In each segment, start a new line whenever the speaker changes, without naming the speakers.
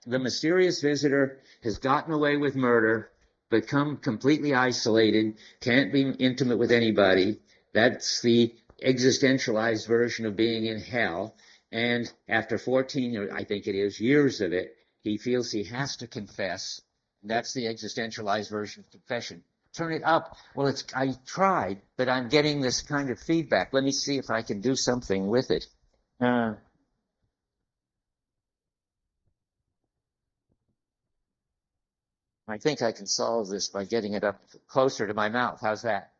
The mysterious visitor has gotten away with murder, become completely isolated, can't be intimate with anybody. That's the existentialized version of being in hell. And after 14, or I think it is, years of it, he feels he has to confess. That's the existentialized version of confession. Turn it up. Well, I tried, but I'm getting this kind of feedback. Let me see if I can do something with it. I think I can solve this by getting it up closer to my mouth. How's that?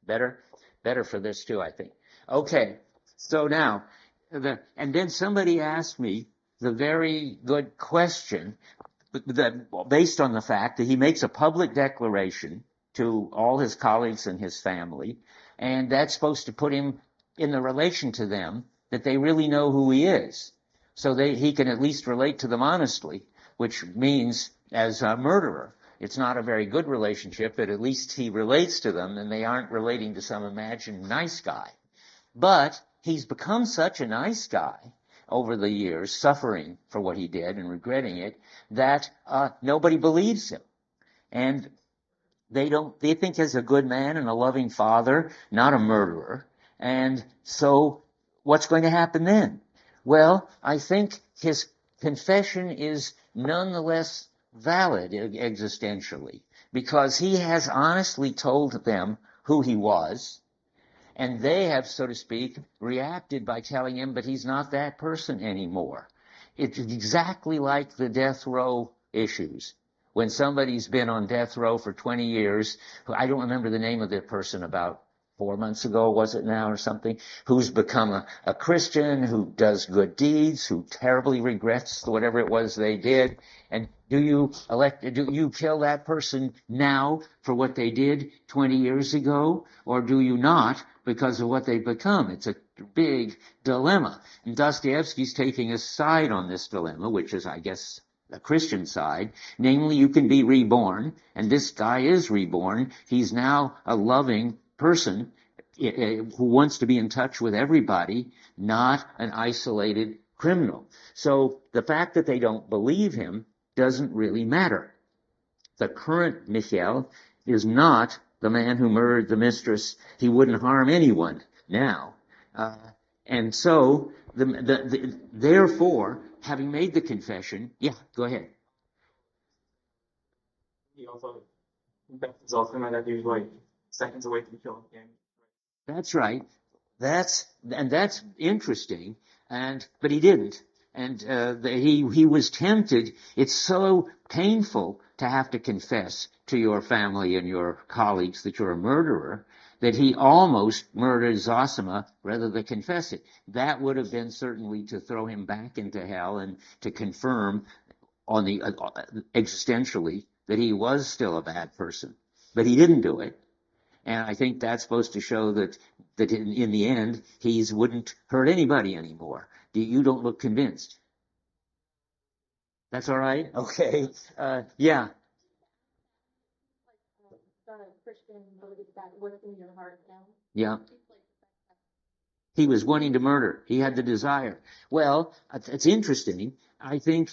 Better? Better for this too, I think. Okay. So now, and then somebody asked me the very good question that, based on the fact that he makes a public declaration to all his colleagues and his family, and that's supposed to put him in the relation to them that they really know who he is. So he can at least relate to them honestly, which means as a murderer. It's not a very good relationship, but at least he relates to them, and they aren't relating to some imagined nice guy. But he's become such a nice guy over the years, suffering for what he did and regretting it, that nobody believes him. And they think he's a good man and a loving father, not a murderer. And so what's going to happen then? Well, I think his confession is nonetheless valid existentially, because he has honestly told them who he was, and they have, so to speak, reacted by telling him, but he's not that person anymore. It's exactly like the death row issues. When somebody's been on death row for 20 years, I don't remember the name of the person, about 4 months ago, was it now, or something, who's become a Christian, who does good deeds, who terribly regrets whatever it was they did. And do you kill that person now for what they did 20 years ago, or do you not because of what they've become? It's a big dilemma. And Dostoevsky's taking a side on this dilemma, which is, I guess, a Christian side. Namely, you can be reborn, and this guy is reborn. He's now a loving person who wants to be in touch with everybody, not an isolated criminal. So the fact that they don't believe him doesn't really matter. The current Michael is not the man who murdered the mistress. He wouldn't harm anyone now. And so, therefore, having made the confession, yeah, go ahead.
He also, is also that he was like seconds away from killing him.
That's right. That's interesting. But he didn't. And he was tempted. It's so painful to have to confess to your family and your colleagues that you're a murderer, that he almost murdered Zosima rather than confess it. That would have been certainly to throw him back into hell and to confirm on the existentially that he was still a bad person. But he didn't do it. And I think that's supposed to show that in the end, he wouldn't hurt anybody anymore. You don't look convinced. That's all right? Okay. Yeah. Yeah. He was wanting to murder. He had the desire. Well, it's interesting. I think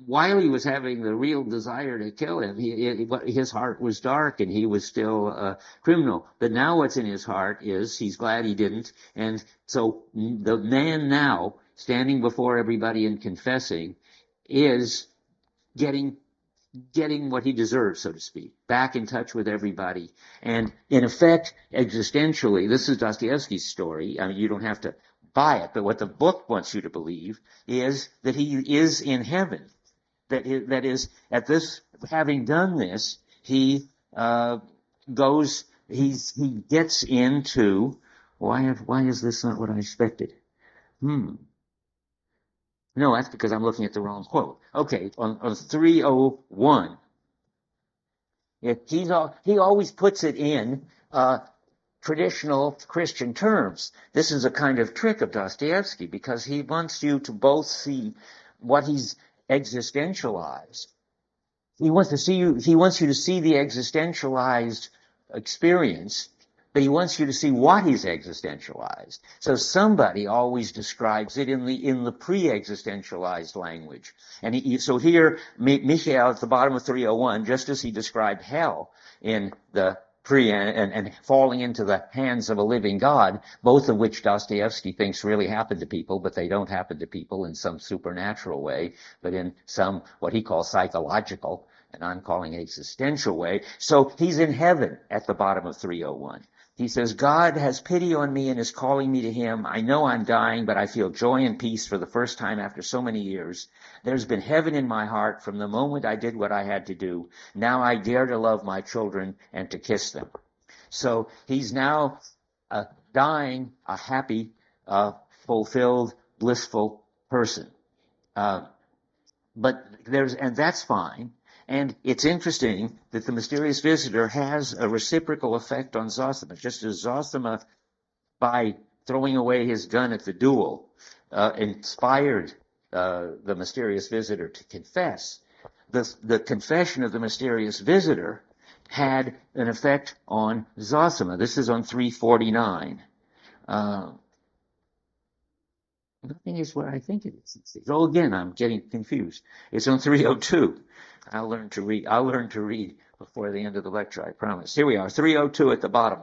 while he was having the real desire to kill him, his heart was dark and he was still a criminal. But now what's in his heart is he's glad he didn't. And so the man now, standing before everybody and confessing, is getting what he deserves, so to speak, back in touch with everybody. And in effect, existentially, this is Dostoevsky's story. I mean, you don't have to buy it, but what the book wants you to believe is that he is in heaven. That is, at this, having done this, he gets into, why is this not what I expected? No, that's because I'm looking at the wrong quote. Okay, on 301, he always puts it in traditional Christian terms. This is a kind of trick of Dostoevsky, because he wants you to both see what he's existentialized. He wants you to see the existentialized experience but he wants you to see what he's existentialized. So somebody always describes it in the pre-existentialized language. And so here, Michael at the bottom of 301, just as he described hell in the and falling into the hands of a living God, both of which Dostoevsky thinks really happen to people, but they don't happen to people in some supernatural way, but in some, what he calls psychological, and I'm calling existential way. So he's in heaven at the bottom of 301. He says, God has pity on me and is calling me to him. I know I'm dying, but I feel joy and peace for the first time after so many years. There's been heaven in my heart from the moment I did what I had to do. Now I dare to love my children and to kiss them. So he's now dying a happy, fulfilled, blissful person. And that's fine. And it's interesting that the mysterious visitor has a reciprocal effect on Zosima, just as Zosima, by throwing away his gun at the duel, inspired the mysterious visitor to confess. The confession of the mysterious visitor had an effect on Zosima. This is on 349. Nothing is where I think it is. Oh, again, I'm getting confused. It's on 302. I'll learn to read before the end of the lecture, I promise. Here we are, 302 at the bottom.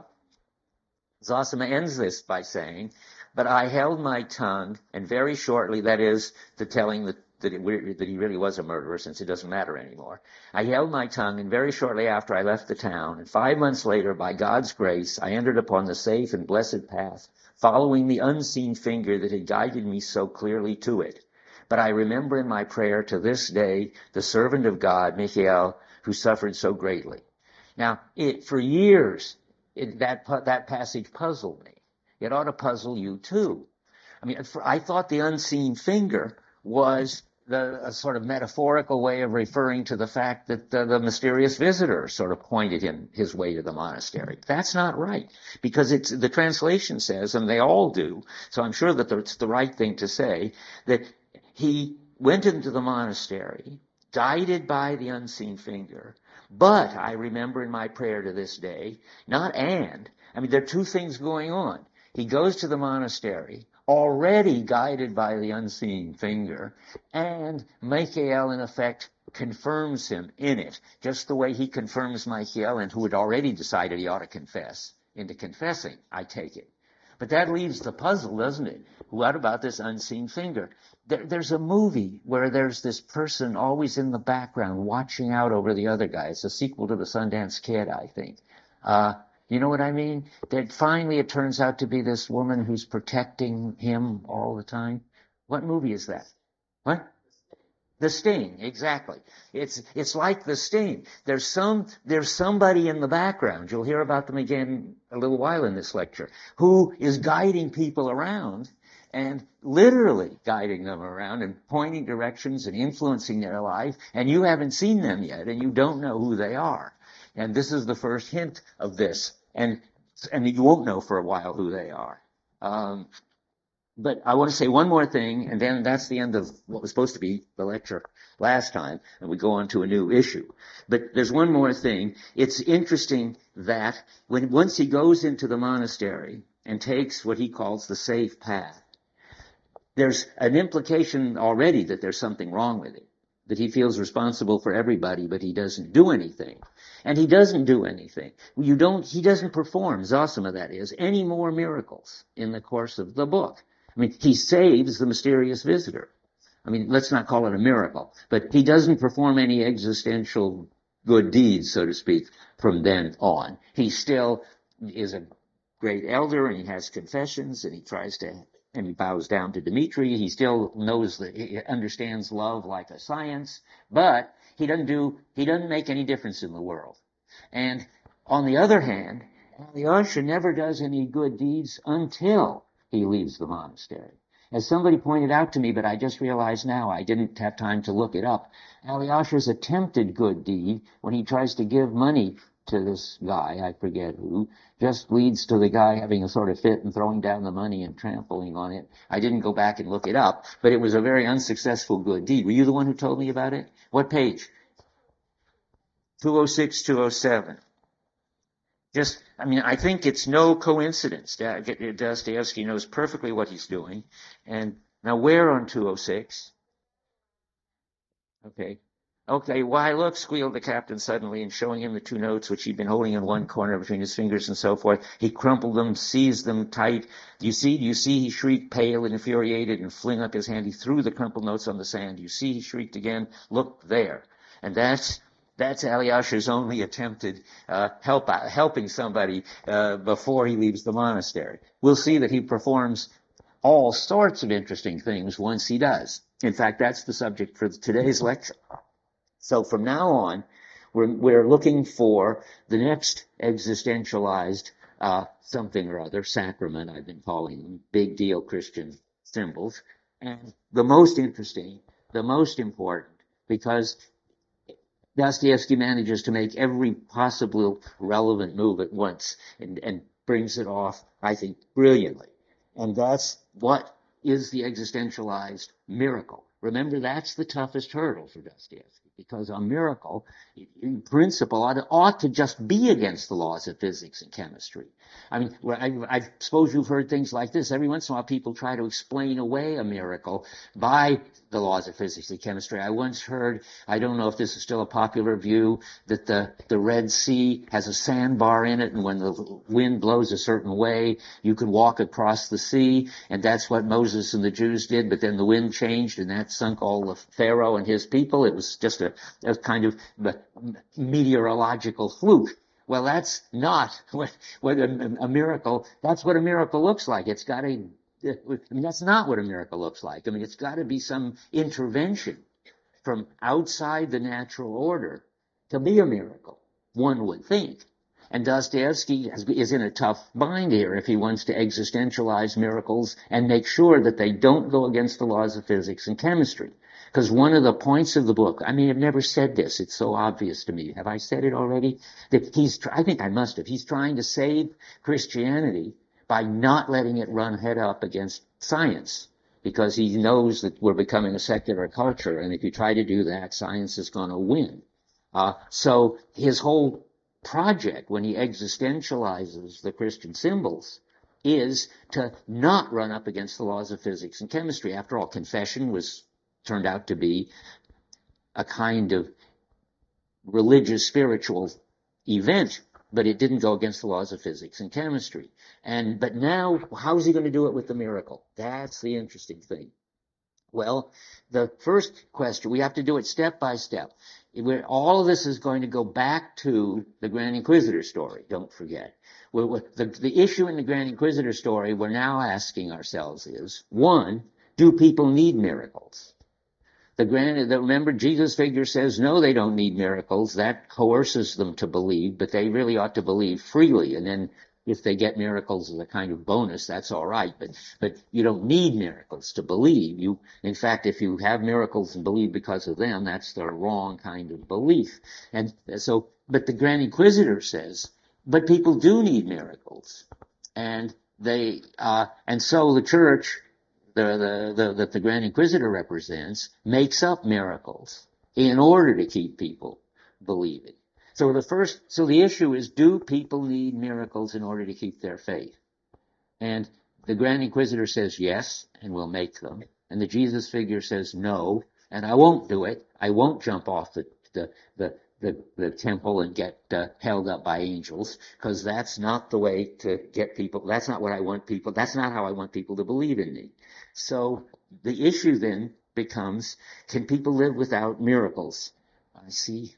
Zosima ends this by saying, but I held my tongue, and very shortly, that is, to telling that he really was a murderer, since it doesn't matter anymore. I held my tongue, and very shortly after I left the town, and 5 months later, by God's grace, I entered upon the safe and blessed path, following the unseen finger that had guided me so clearly to it. But I remember in my prayer to this day the servant of God, Michael, who suffered so greatly. Now, for years, that passage puzzled me. It ought to puzzle you too. I mean, I thought the unseen finger was a sort of metaphorical way of referring to the fact that the mysterious visitor sort of pointed his way to the monastery. That's not right, because the translation says, and they all do, so I'm sure that it's the right thing to say, that he went into the monastery, guided by the unseen finger, but I remember in my prayer to this day, there are two things going on. He goes to the monastery, already guided by the unseen finger, and Michael, in effect, confirms him in it, just the way he confirms Michael, and who had already decided he ought to confess, into confessing, I take it. But that leaves the puzzle, doesn't it? What about this unseen finger? There's a movie where there's this person always in the background watching out over the other guy. It's a sequel to the Sundance Kid, I think. You know what I mean? That finally it turns out to be this woman who's protecting him all the time. What movie is that? What? The Sting, exactly. It's like The Sting. There's somebody in the background. You'll hear about them again a little while in this lecture, who is guiding people around, and literally guiding them around and pointing directions and influencing their life, and you haven't seen them yet, and you don't know who they are. And this is the first hint of this, and you won't know for a while who they are. But I want to say one more thing, and then that's the end of what was supposed to be the lecture last time, and we go on to a new issue. But there's one more thing. It's interesting that once he goes into the monastery and takes what he calls the safe path, there's an implication already that there's something wrong with it, that he feels responsible for everybody, but he doesn't do anything. And he doesn't do anything. He doesn't perform, Zosima that is, any more miracles in the course of the book. I mean, he saves the mysterious visitor. I mean, let's not call it a miracle, but he doesn't perform any existential good deeds, so to speak, from then on. He still is a great elder, and he has confessions, and and he bows down to Dmitri. He still he understands love like a science, but he doesn't make any difference in the world. And on the other hand, Alyosha never does any good deeds until he leaves the monastery. As somebody pointed out to me, but I just realized now, I didn't have time to look it up, Alyosha's attempted good deed, when he tries to give money to this guy, I forget who, just leads to the guy having a sort of fit and throwing down the money and trampling on it. I didn't go back and look it up, but it was a very unsuccessful good deed. Were you the one who told me about it? What page? 206, 207. I think it's no coincidence. Dostoevsky knows perfectly what he's doing. And now we're on 206. Okay. Okay, why look, squealed the captain suddenly, and showing him the two notes which he'd been holding in one corner between his fingers and so forth. He crumpled them, seized them tight. Do you see, he shrieked, pale and infuriated, and flinging up his hand, he threw the crumpled notes on the sand. You see, he shrieked again, look there. And that's Alyosha's only attempted helping somebody before he leaves the monastery. We'll see that he performs all sorts of interesting things once he does. In fact, that's the subject for today's lecture. So from now on, we're looking for the next existentialized something or other, sacrament, I've been calling them, big deal Christian symbols. And the most interesting, the most important, because Dostoevsky manages to make every possible relevant move at once and brings it off, I think, brilliantly. And that's what is the existentialized miracle. Remember, that's the toughest hurdle for Dostoevsky, because a miracle, in principle, ought to just be against the laws of physics and chemistry. I mean, I suppose you've heard things like this. Every once in a while, people try to explain away a miracle by the laws of physics and chemistry. I once heard, I don't know if this is still a popular view, that the Red Sea has a sandbar in it, and when the wind blows a certain way, you can walk across the sea, and that's what Moses and the Jews did, but then the wind changed, and that sunk all of Pharaoh and his people. It was just a kind of meteorological fluke. Well, that's not what a miracle, that's what a miracle looks like. It's got to, that's not what a miracle looks like. I mean, it's got to be some intervention from outside the natural order to be a miracle, one would think. And Dostoevsky is in a tough bind here if he wants to existentialize miracles and make sure that they don't go against the laws of physics and chemistry. Because one of the points of the book, I've never said this, it's so obvious to me. Have I said it already? That I think I must have. He's trying to save Christianity by not letting it run head up against science. Because he knows that we're becoming a secular culture, and if you try to do that, science is going to win. So his whole project, when he existentializes the Christian symbols, is to not run up against the laws of physics and chemistry. After all, confession turned out to be a kind of religious, spiritual event, but it didn't go against the laws of physics and chemistry. But now, how's he going to do it with the miracle? That's the interesting thing. Well, the first question, we have to do it step by step. All of this is going to go back to the Grand Inquisitor story, don't forget. The issue in the Grand Inquisitor story we're now asking ourselves is, one, do people need miracles? Remember, Jesus' figure says, no, they don't need miracles. That coerces them to believe, but they really ought to believe freely. And then if they get miracles as a kind of bonus, that's all right. But you don't need miracles to believe. In fact, if you have miracles and believe because of them, that's the wrong kind of belief. But the Grand Inquisitor says, but people do need miracles. And so the Church, that the Grand Inquisitor represents, makes up miracles in order to keep people believing. So the issue is, do people need miracles in order to keep their faith? And the Grand Inquisitor says yes, and will make them. And the Jesus figure says no, and I won't do it. I won't jump off the temple and get held up by angels, because that's not the way to get people. That's not what I want people. That's not how I want people to believe in me. So the issue then becomes, can people live without miracles? I see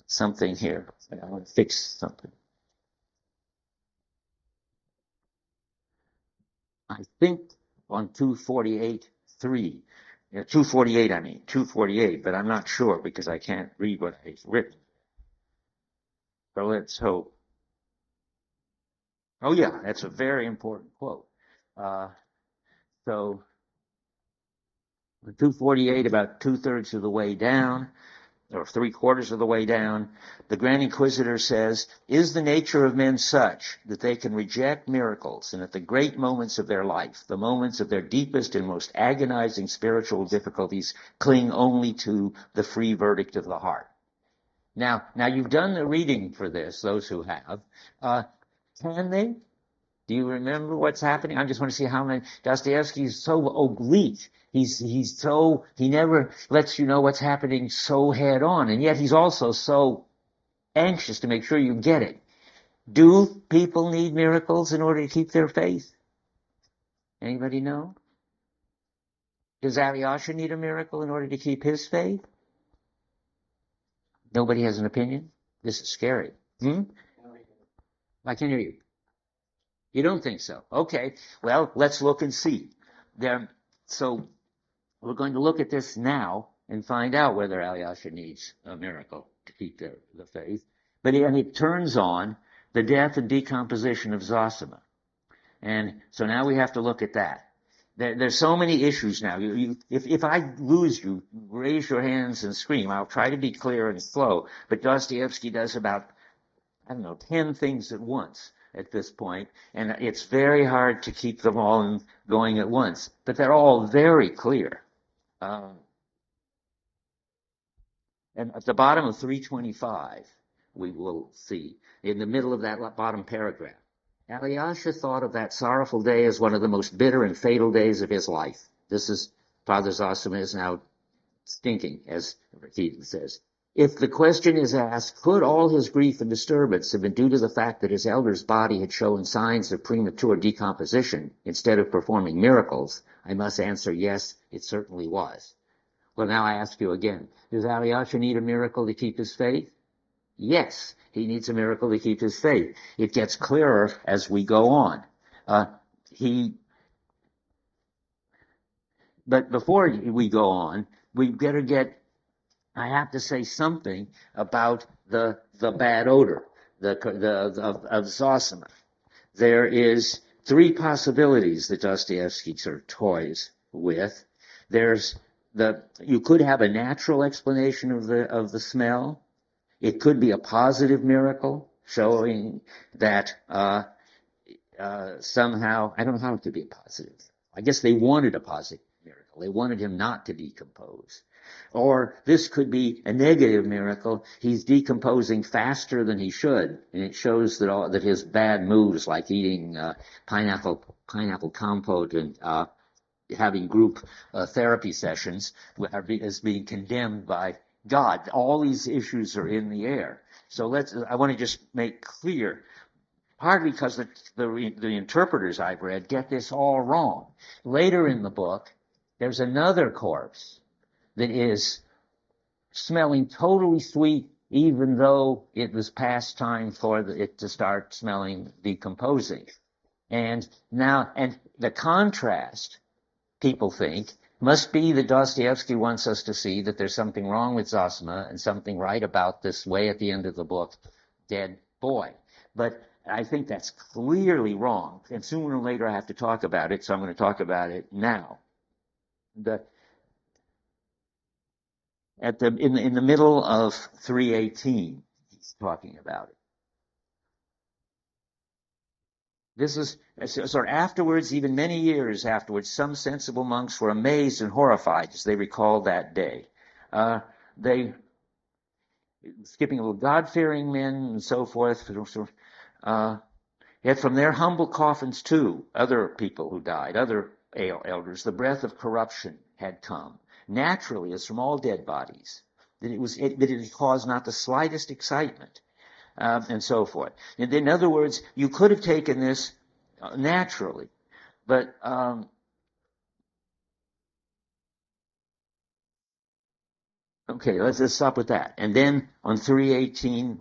something here. I want to fix something. I think on 248.3, 248, but I'm not sure because I can't read what I've written. So let's hope. Oh yeah, that's a very important quote. So 248, about 2/3 of the way down, or 3/4 of the way down, the Grand Inquisitor says, is the nature of men such that they can reject miracles, and at the great moments of their life, the moments of their deepest and most agonizing spiritual difficulties, cling only to the free verdict of the heart? Now you've done the reading for this, those who have. Can they? Do you remember what's happening? I just want to see how many. Dostoevsky is so oblique. He never lets you know what's happening so head on, and yet he's also so anxious to make sure you get it. Do people need miracles in order to keep their faith? Anybody know? Does Alyosha need a miracle in order to keep his faith? Nobody has an opinion? This is scary. I can hear you. You don't think so? Okay. Well, let's look and see. So we're going to look at this now and find out whether Alyosha needs a miracle to keep the faith. But it turns on the death and decomposition of Zosima. And so now we have to look at that. There's so many issues now. If I lose you, raise your hands and scream. I'll try to be clear and slow. But Dostoevsky does about, 10 things at once at this point. And it's very hard to keep them all going at once. But they're all very clear. And at the bottom of 325, we will see, in the middle of that bottom paragraph, Alyosha thought of that sorrowful day as one of the most bitter and fatal days of his life. This is, Father Zosima is now stinking, as Keaton says. If the question is asked, could all his grief and disturbance have been due to the fact that his elder's body had shown signs of premature decomposition instead of performing miracles, I must answer yes, it certainly was. Well, now I ask you again, does Alyosha need a miracle to keep his faith? Yes, he needs a miracle to keep his faith. It gets clearer as we go on. But before we go on, we better I have to say something about the bad odor of Zosima. There is 3 possibilities that Dostoevsky sort of toys with. You could have a natural explanation of the smell. It could be a positive miracle showing that somehow, I don't know how it could be a positive. I guess they wanted a positive miracle. They wanted him not to decompose. Or this could be a negative miracle. He's decomposing faster than he should, and it shows that his bad moves, like eating pineapple compote and having group therapy sessions, is being condemned by God. All these issues are in the air. So I want to just make clear, partly because the interpreters I've read get this all wrong. Later in the book, there's another corpse that is smelling totally sweet, even though it was past time for it to start smelling decomposing. And the contrast, people think, must be that Dostoevsky wants us to see that there's something wrong with Zosima and something right about this way at the end of the book, dead boy. But I think that's clearly wrong. And sooner or later I have to talk about it, so I'm going to talk about it now. In the middle of 318, he's talking about it. This is sort of afterwards, even many years afterwards, some sensible monks were amazed and horrified as they recalled that day. Skipping a little, God-fearing men and so forth, yet from their humble coffins too, other people who died, other elders, the breath of corruption had come. Naturally, as from all dead bodies, that it caused not the slightest excitement. And so forth. And in other words, you could have taken this naturally, but okay, let's stop with that. And then on 318,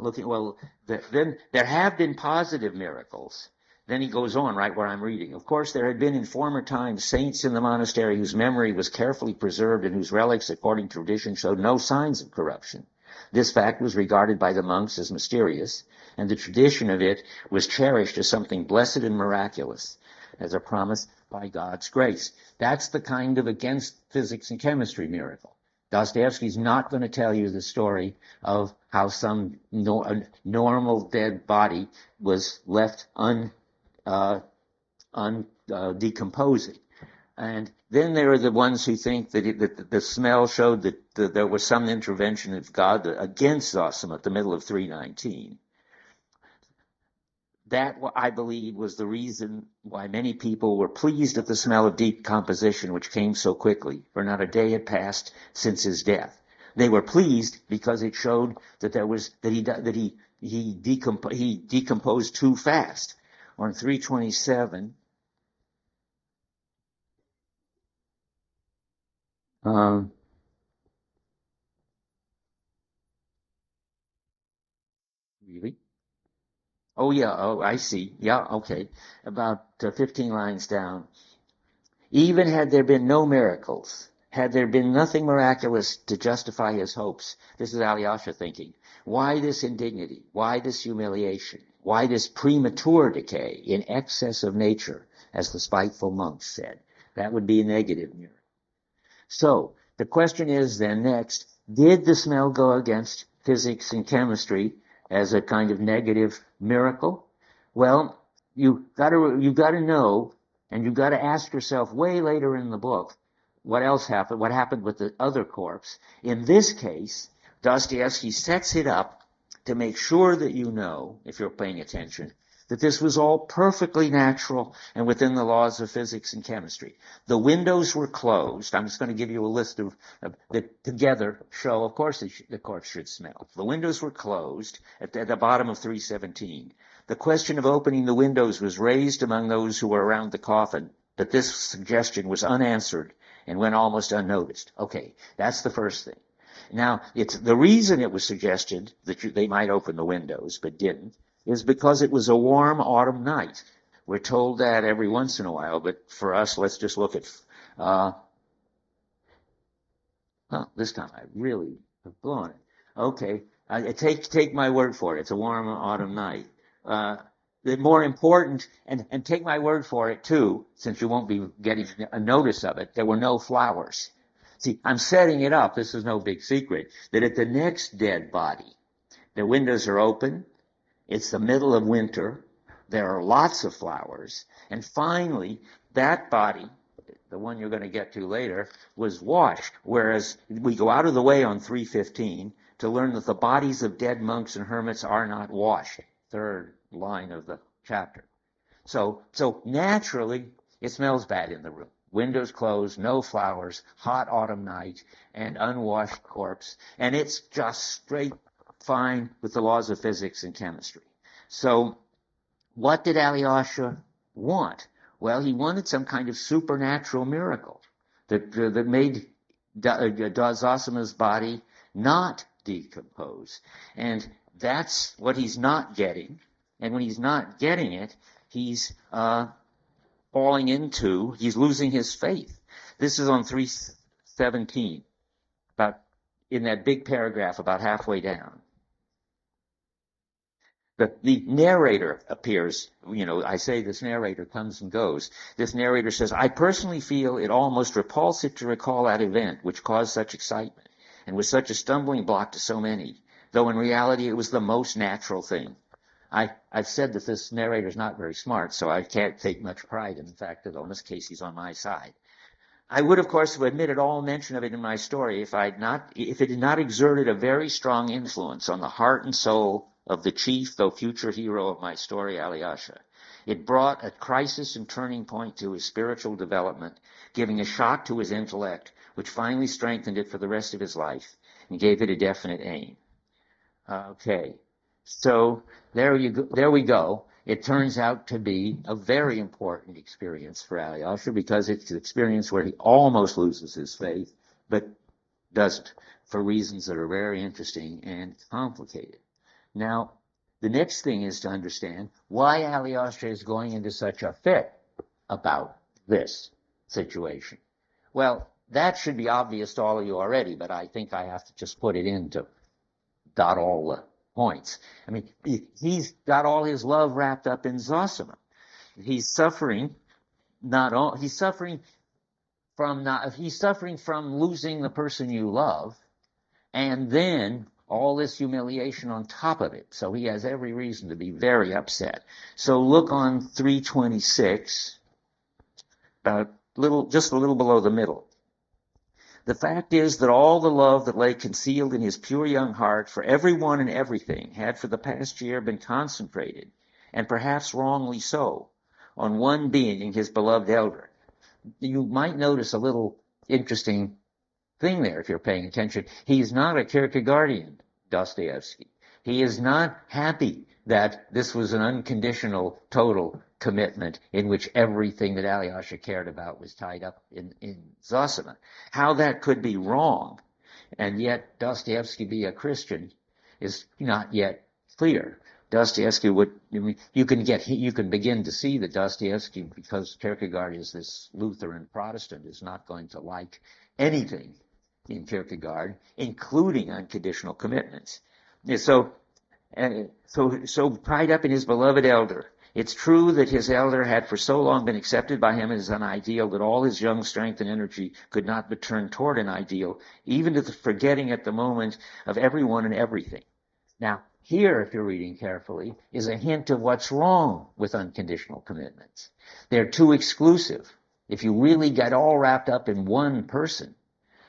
then there have been positive miracles. Then he goes on right where I'm reading. Of course, there had been in former times saints in the monastery whose memory was carefully preserved and whose relics, according to tradition, showed no signs of corruption. This fact was regarded by the monks as mysterious, and the tradition of it was cherished as something blessed and miraculous, as a promise by God's grace. That's the kind of against physics and chemistry miracle. Dostoevsky's not going to tell you the story of how some normal dead body was left decomposing. And then there are the ones who think that the smell showed that there was some intervention of God against Zosima at the middle of 319. That, I believe, was the reason why many people were pleased at the smell of decomposition, which came so quickly, for not a day had passed since his death. They were pleased because it showed that he decomposed too fast. On 327, really? Oh yeah, oh I see. Yeah, okay. About 15 lines down. Even had there been no miracles, had there been nothing miraculous to justify his hopes, this is Alyosha thinking, why this indignity? Why this humiliation? Why this premature decay in excess of nature, as the spiteful monks said? That would be a negative miracle. So, the question is then next, did the smell go against physics and chemistry as a kind of negative miracle? Well, you've got to know, and you've got to ask yourself way later in the book, what else happened? What happened with the other corpse? In this case, Dostoevsky sets it up to make sure that you know, if you're paying attention, that this was all perfectly natural and within the laws of physics and chemistry. The windows were closed. I'm just going to give you a list of that together show, of course, the corpse should smell. The windows were closed at the bottom of 317. The question of opening the windows was raised among those who were around the coffin, but this suggestion was unanswered and went almost unnoticed. Okay, that's the first thing. Now, it's the reason it was suggested that they might open the windows but didn't is because it was a warm autumn night. We're told that every once in a while, but for us, let's just look at, this time I really have blown it. Okay, take my word for it. It's a warm autumn night. The more important, and take my word for it too, since you won't be getting a notice of it, there were no flowers. See, I'm setting it up, this is no big secret, that at the next dead body, the windows are open, it's the middle of winter, there are lots of flowers, and finally, that body, the one you're going to get to later, was washed, whereas we go out of the way on 315 to learn that the bodies of dead monks and hermits are not washed. Third line of the chapter. So naturally, it smells bad in the room. Windows closed, no flowers, hot autumn night, and unwashed corpse. And it's just straight fine with the laws of physics and chemistry. So what did Alyosha want? Well, he wanted some kind of supernatural miracle that made Zosima's body not decompose. And that's what he's not getting. And when he's not getting it, he's he's losing his faith. This is on 317, about in that big paragraph about halfway down. The narrator appears, I say this narrator comes and goes. This narrator says, I personally feel it almost repulsive to recall that event which caused such excitement and was such a stumbling block to so many, though in reality it was the most natural thing. I've said that this narrator is not very smart, so I can't take much pride in the fact that in this case he's on my side. I would, of course, have omitted all mention of it in my story if it had not exerted a very strong influence on the heart and soul of the chief, though future hero of my story, Alyosha. It brought a crisis and turning point to his spiritual development, giving a shock to his intellect, which finally strengthened it for the rest of his life and gave it a definite aim. Okay. So there we go. It turns out to be a very important experience for Alyosha because it's an experience where he almost loses his faith, but doesn't, for reasons that are very interesting and complicated. Now, the next thing is to understand why Alyosha is going into such a fit about this situation. Well, that should be obvious to all of you already, but I think I have to just put it in to dot all the points. I mean, he's got all his love wrapped up in Zosima. He's suffering from losing the person you love, and then all this humiliation on top of it. So he has every reason to be very upset. So look on 326, about just a little below the middle. The fact is that all the love that lay concealed in his pure young heart for everyone and everything had for the past year been concentrated, and perhaps wrongly so, on one being, his beloved elder. You might notice a little interesting thing there if you're paying attention. He's not a Kierkegaardian Dostoevsky. He is not happy that this was an unconditional, total commitment in which everything that Alyosha cared about was tied up in Zosima. How that could be wrong, and yet Dostoevsky be a Christian, is not yet clear. Dostoevsky you can begin to see that Dostoevsky, because Kierkegaard is this Lutheran Protestant, is not going to like anything in Kierkegaard, including unconditional commitments. So tied up in his beloved elder. It's true that his elder had for so long been accepted by him as an ideal that all his young strength and energy could not but turn toward an ideal, even to the forgetting at the moment of everyone and everything. Now, here, if you're reading carefully, is a hint of what's wrong with unconditional commitments. They're too exclusive. If you really get all wrapped up in one person,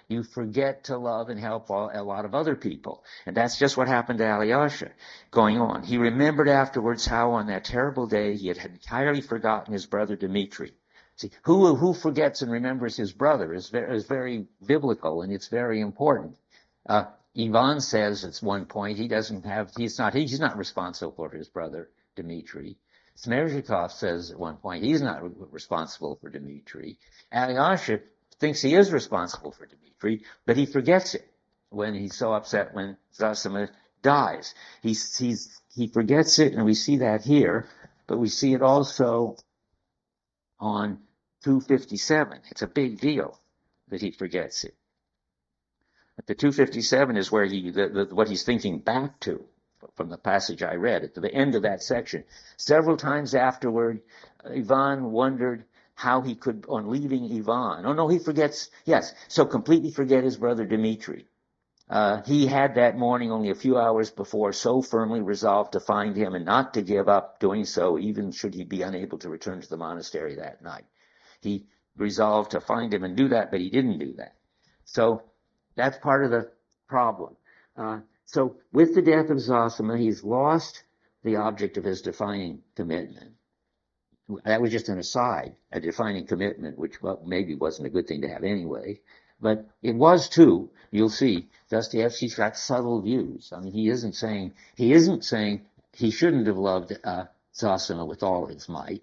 you forget to love and help a lot of other people. And that's just what happened to Alyosha going on. He remembered afterwards how on that terrible day he had entirely forgotten his brother Dmitri. See, who forgets and remembers his brother is very biblical, and it's very important. Ivan says at one point he's not responsible for his brother Dmitri. Smerzhikov says at one point he's not responsible for Dmitri. Alyosha thinks he is responsible for Dmitri, but he forgets it when he's so upset when Zosima dies. He forgets it, and we see that here, but we see it also on 257. It's a big deal that he forgets it. But the 257 is where what he's thinking back to from the passage I read at the end of that section. Several times afterward, Ivan wondered how he could, on leaving Ivan. Oh no, he forgets, yes, so completely forget his brother Dmitri. He had that morning, only a few hours before, so firmly resolved to find him and not to give up doing so, even should he be unable to return to the monastery that night. He resolved to find him and do that, but he didn't do that. So that's part of the problem. So with the death of Zosima, he's lost the object of his defining commitment. That was just an aside, a defining commitment, which maybe wasn't a good thing to have anyway. But it was too. You'll see, Dostoevsky's got subtle views. I mean, he isn't saying he shouldn't have loved Zosima with all his might.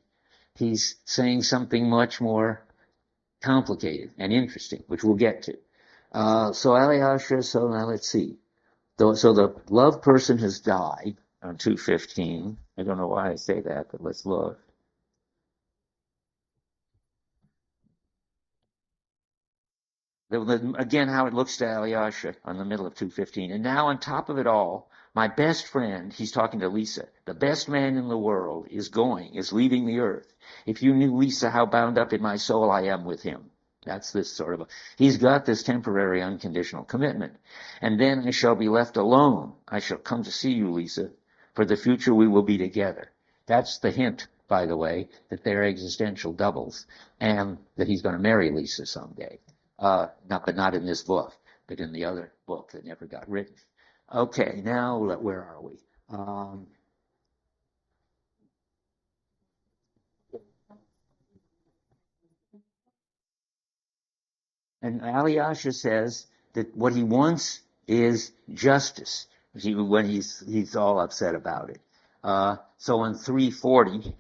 He's saying something much more complicated and interesting, which we'll get to. So Alyosha, so now let's see. So the loved person has died on 215. I don't know why I say that, but let's look. Again, how it looks to Alyosha on the middle of 215. And now on top of it all, my best friend, he's talking to Lisa, the best man in the world is leaving the earth. If you knew, Lisa, how bound up in my soul I am with him. That's this sort of he's got this temporary unconditional commitment. And then I shall be left alone. I shall come to see you, Lisa. For the future we will be together. That's the hint, by the way, that they're existential doubles and that he's going to marry Lisa someday. Not in this book, but in the other book that never got written. Okay, now where are we? And Alyosha says that what he wants is justice when he's all upset about it. So on 340,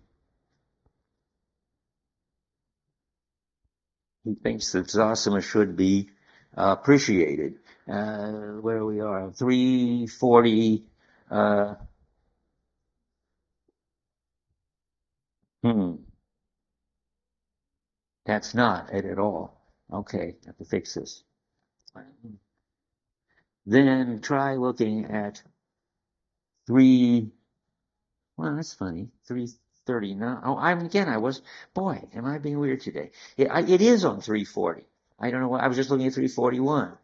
he thinks that Zosima should be appreciated. Where we are, 340. That's not it at all. Okay, I have to fix this. Then try looking at well, that's funny, 339. Oh, boy, am I being weird today? It is on 340. I don't know why, I was just looking at 341.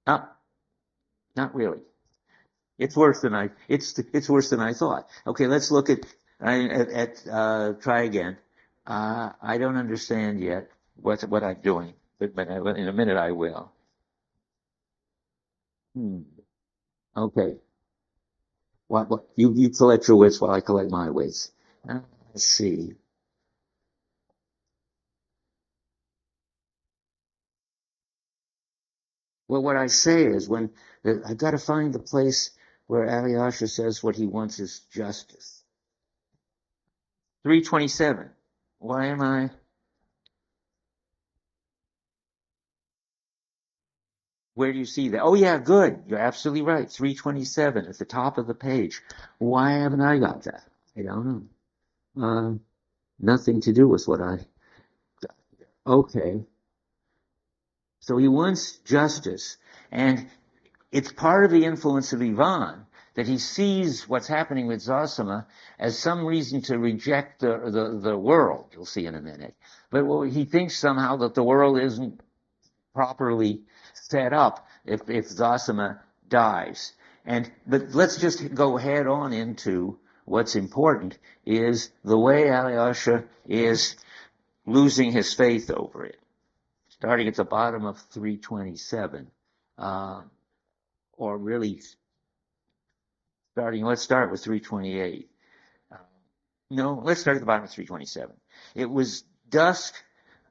Not really. It's worse than I thought. Okay, let's look at try again. I don't understand yet what I'm doing, but in a minute I will. Okay. What you collect your weights while I collect my weights. Let's see. Well, what I say is I've got to find the place where Alyosha says what he wants is justice. 327. Why am I? Where do you see that? Oh yeah, good. You're absolutely right. 327 at the top of the page. Why haven't I got that? I don't know. Nothing to do with what I got. Okay. So he wants justice, and it's part of the influence of Ivan that he sees what's happening with Zosima as some reason to reject the world. You'll see in a minute. But he thinks somehow that the world isn't properly set up if Zosima dies. But let's just go head on into what's important is the way Alyosha is losing his faith over it. Starting at the bottom of 327, or really let's start with 328. No, let's start at the bottom of 327. It was dusk.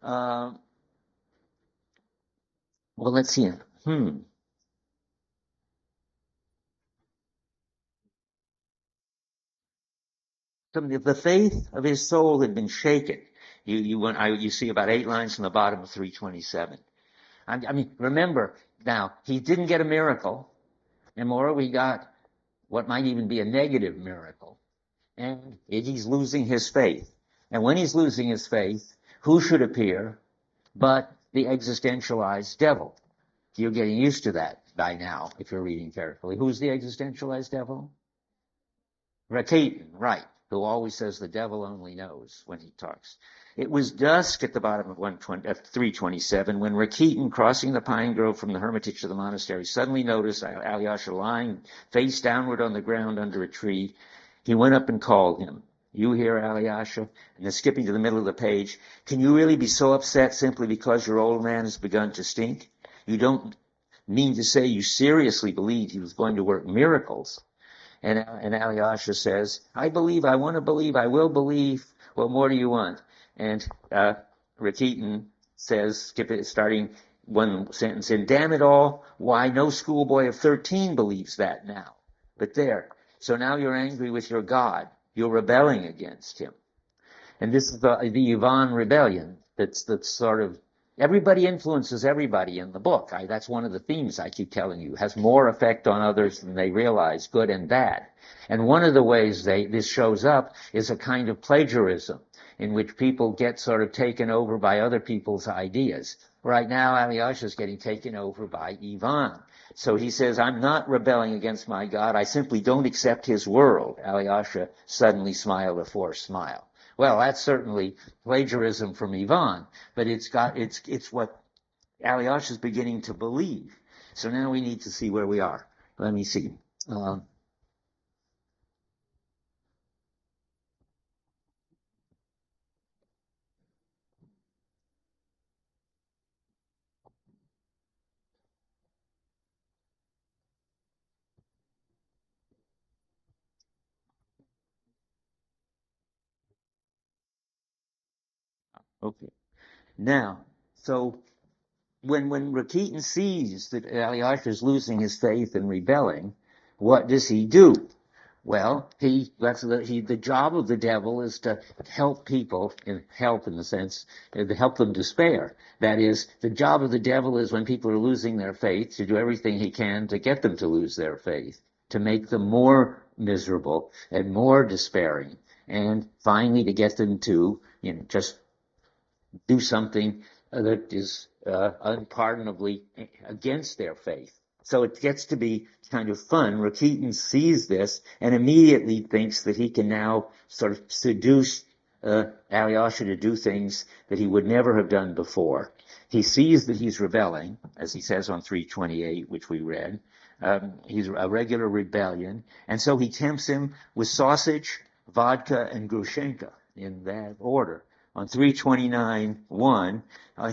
Well, let's see. The faith of his soul had been shaken. You see about 8 lines from the bottom of 327. I mean, remember, now, he didn't get a miracle, and moreover, he got what might even be a negative miracle. And he's losing his faith. And when he's losing his faith, who should appear but the existentialized devil? You're getting used to that by now, if you're reading carefully. Who's the existentialized devil? Rakitin, right, who always says the devil only knows when he talks. It was dusk at the bottom of 327 when Rakitin, crossing the pine grove from the hermitage to the monastery, suddenly noticed Alyosha lying face downward on the ground under a tree. He went up and called him. You here, Alyosha? And then skipping to the middle of the page, can you really be so upset simply because your old man has begun to stink? You don't mean to say you seriously believed he was going to work miracles? And Alyosha says, I believe, I want to believe, I will believe. What more do you want? And Rakitin says, starting one sentence in, damn it all, why no schoolboy of 13 believes that now. But there. So now you're angry with your God. You're rebelling against him. And this is the Ivan rebellion that's sort of, everybody influences everybody in the book. That's one of the themes I keep telling you. It has more effect on others than they realize, good and bad. And one of the ways this shows up is a kind of plagiarism in which people get sort of taken over by other people's ideas. Right now, Alyosha is getting taken over by Ivan. So he says, I'm not rebelling against my God. I simply don't accept his world. Alyosha suddenly smiled a forced smile. Well, that's certainly plagiarism from Ivan, but it's what Alyosha is beginning to believe. So now we need to see where we are. Let me see. Okay. Now, so when Rakitin sees that Alyosha is losing his faith and rebelling, what does he do? Well, the job of the devil is to help people, help in the sense, to help them despair. That is, the job of the devil is when people are losing their faith, to do everything he can to get them to lose their faith, to make them more miserable and more despairing, and finally to get them to, just do something that is unpardonably against their faith. So it gets to be kind of fun. Rakitin sees this and immediately thinks that he can now sort of seduce Alyosha to do things that he would never have done before. He sees that he's rebelling, as he says on 328, which we read. He's a regular rebellion. And so he tempts him with sausage, vodka, and Grushenka in that order. On 329:1,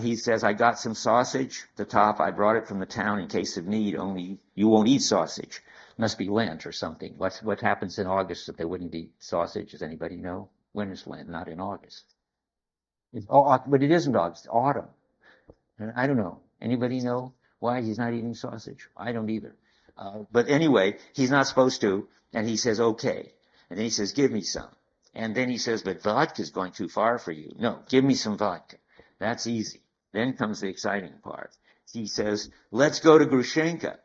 he says, I got some sausage. At the top, I brought it from the town in case of need, only you won't eat sausage. Must be Lent or something. What happens in August that they wouldn't eat sausage? Does anybody know? When is Lent? Not in August. But it isn't August, autumn. I don't know. Anybody know why he's not eating sausage? I don't either. But anyway, he's not supposed to, and he says, okay. And then he says, give me some. And then he says, but vodka's going too far for you. No, give me some vodka. That's easy. Then comes the exciting part. He says, let's go to Grushenka.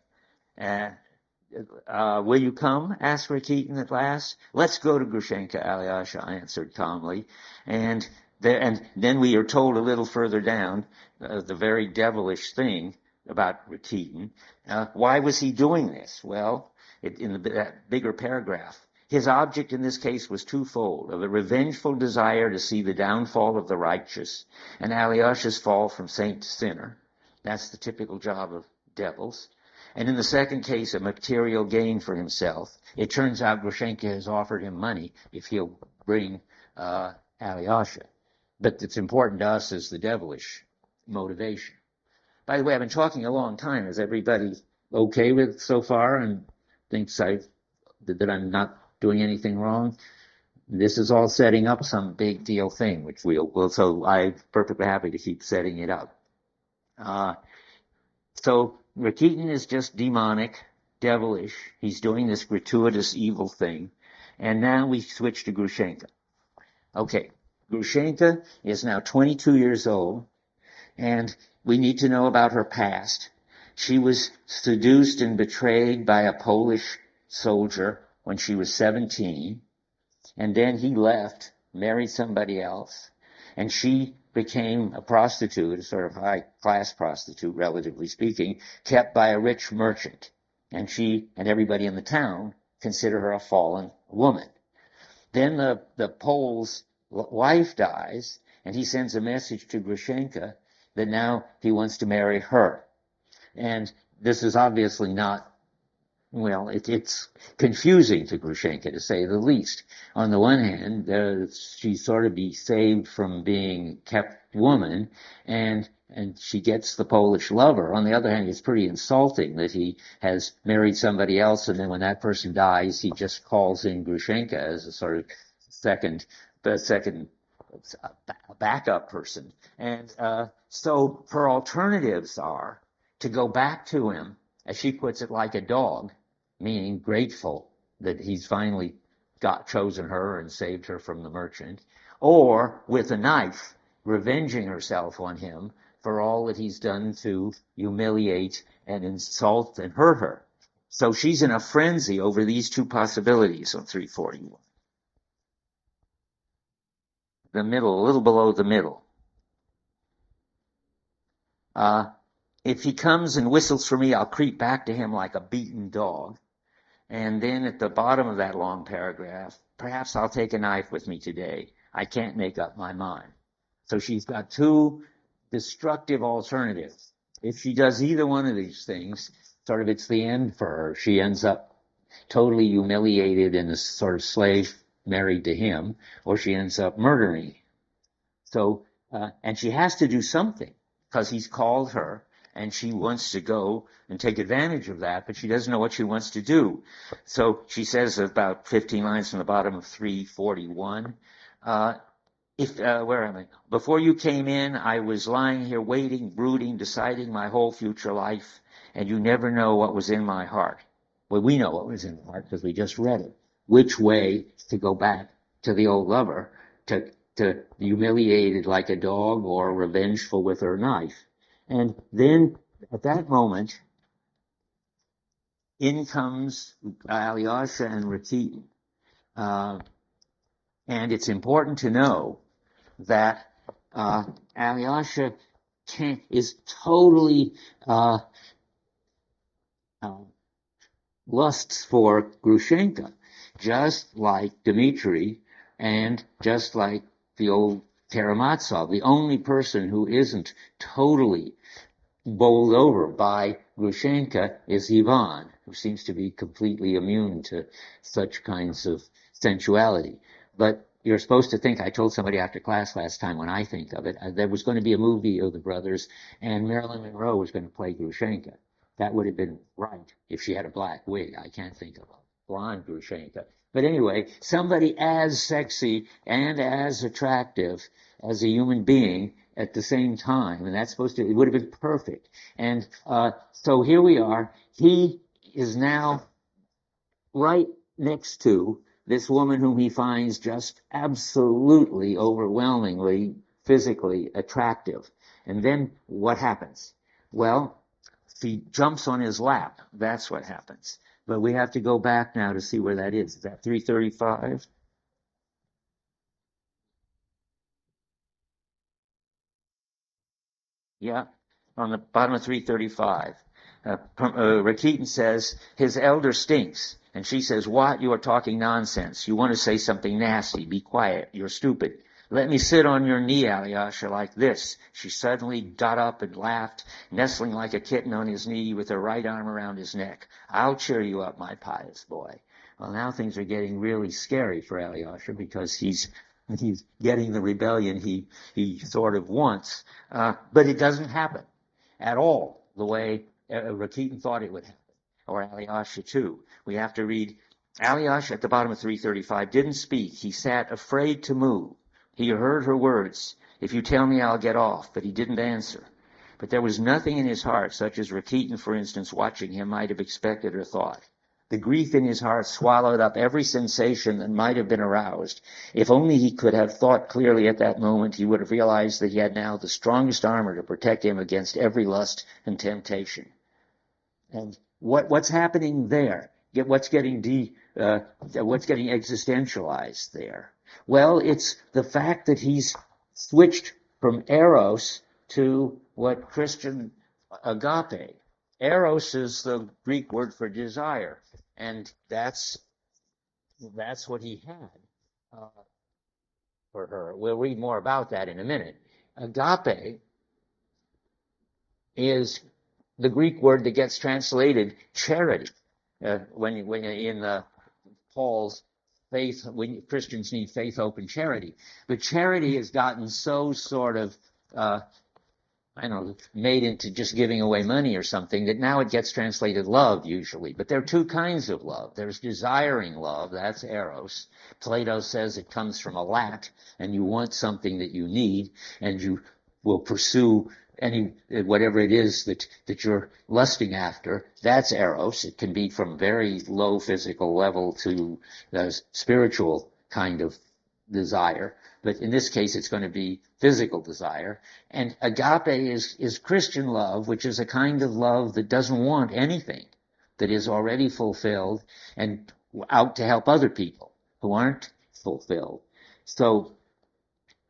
Will you come? Asked Rakitin at last. Let's go to Grushenka, Alyosha answered calmly. And then we are told a little further down the very devilish thing about Rakitin. Why was he doing this? Well, in that bigger paragraph, his object in this case was twofold: of a revengeful desire to see the downfall of the righteous and Alyosha's fall from saint to sinner. That's the typical job of devils. And in the second case, a material gain for himself. It turns out Grushenka has offered him money if he'll bring Alyosha. But it's important to us as the devilish motivation. By the way, I've been talking a long time. Is everybody okay with so far and thinks that I'm not doing anything wrong? This is all setting up some big deal thing, which so I'm perfectly happy to keep setting it up. So Rakitin is just demonic, devilish. He's doing this gratuitous evil thing. And now we switch to Grushenka. Okay, Grushenka is now 22 years old, and we need to know about her past. She was seduced and betrayed by a Polish soldier when she was 17, and then he left, married somebody else, and she became a prostitute, a sort of high-class prostitute, relatively speaking, kept by a rich merchant. And she and everybody in the town consider her a fallen woman. Then the Pole's wife dies, and he sends a message to Grushenka that now he wants to marry her. And this is obviously not, well, it's confusing to Grushenka, to say the least. On the one hand, she's sort of be saved from being kept woman, and she gets the Polish lover. On the other hand, it's pretty insulting that he has married somebody else, and then when that person dies, he just calls in Grushenka as a sort of second backup person. And so her alternatives are to go back to him, as she puts it, like a dog, meaning grateful that he's finally chosen her and saved her from the merchant, or with a knife, revenging herself on him for all that he's done to humiliate and insult and hurt her. So she's in a frenzy over these two possibilities on 341. The middle, a little below the middle. If he comes and whistles for me, I'll creep back to him like a beaten dog. And then at the bottom of that long paragraph, perhaps I'll take a knife with me today. I can't make up my mind. So she's got two destructive alternatives. If she does either one of these things, sort of it's the end for her. She ends up totally humiliated and a sort of slave married to him, or she ends up murdering him. So, and she has to do something because he's called her, and she wants to go and take advantage of that, but she doesn't know what she wants to do. So she says about 15 lines from the bottom of 341, where am I? Before you came in, I was lying here waiting, brooding, deciding my whole future life, and you never know what was in my heart. Well, we know what was in the heart because we just read it. Which way to go back to the old lover, to humiliated like a dog or revengeful with her knife. And then at that moment, in comes Alyosha and Rakitin. And it's important to know that Alyosha is totally lusts for Grushenka, just like Dmitri and just like the old Karamazov. The only person who isn't totally bowled over by Grushenka is Ivan, who seems to be completely immune to such kinds of sensuality. But you're supposed to think, I told somebody after class last time when I think of it, there was going to be a movie of the brothers and Marilyn Monroe was going to play Grushenka. That would have been right if she had a black wig. I can't think of a blonde Grushenka. But anyway, somebody as sexy and as attractive as a human being at the same time, and that's supposed to, it would have been perfect. And so here we are. He is now right next to this woman whom he finds just absolutely, overwhelmingly, physically attractive. And then what happens? Well, she jumps on his lap. That's what happens. But we have to go back now to see where that is. Is that 335? Yeah, on the bottom of 335. Rakitin says, his elder stinks. And she says, what? You are talking nonsense. You want to say something nasty. Be quiet. You're stupid. Let me sit on your knee, Alyosha, like this. She suddenly got up and laughed, nestling like a kitten on his knee with her right arm around his neck. I'll cheer you up, my pious boy. Well, now things are getting really scary for Alyosha because he's getting the rebellion he sort of wants. But it doesn't happen at all the way Rakitin thought it would happen, or Alyosha too. We have to read, Alyosha at the bottom of 335 didn't speak. He sat afraid to move. He heard her words, if you tell me I'll get off, but he didn't answer. But there was nothing in his heart, such as Rakitin, for instance, watching him might have expected or thought. The grief in his heart swallowed up every sensation that might have been aroused. If only he could have thought clearly at that moment, he would have realized that he had now the strongest armor to protect him against every lust and temptation. And what's happening there? What's getting existentialized there? Well, it's the fact that he's switched from eros to what Christian agape. Eros is the Greek word for desire, and that's what he had for her. We'll read more about that in a minute. Agape is the Greek word that gets translated charity. When in Paul's faith, when Christians need faith, hope, and charity. But charity has gotten so sort of, made into just giving away money or something that now it gets translated love usually. But there are two kinds of love. There's desiring love, that's eros. Plato says it comes from a lack, and you want something that you need, and you will pursue whatever it is that you're lusting after. That's eros. It can be from very low physical level to the spiritual kind of desire. But in this case, it's going to be physical desire. And agape is Christian love, which is a kind of love that doesn't want anything, that is already fulfilled and out to help other people who aren't fulfilled. So,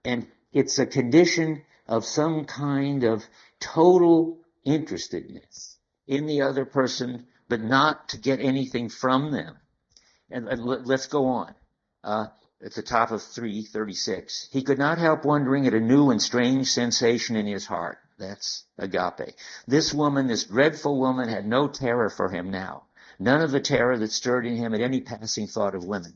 and it's a condition of some kind of total interestedness in the other person, but not to get anything from them. And let's go on. At the top of 336, he could not help wondering at a new and strange sensation in his heart. That's agape. This woman, this dreadful woman, had no terror for him now. None of the terror that stirred in him at any passing thought of women.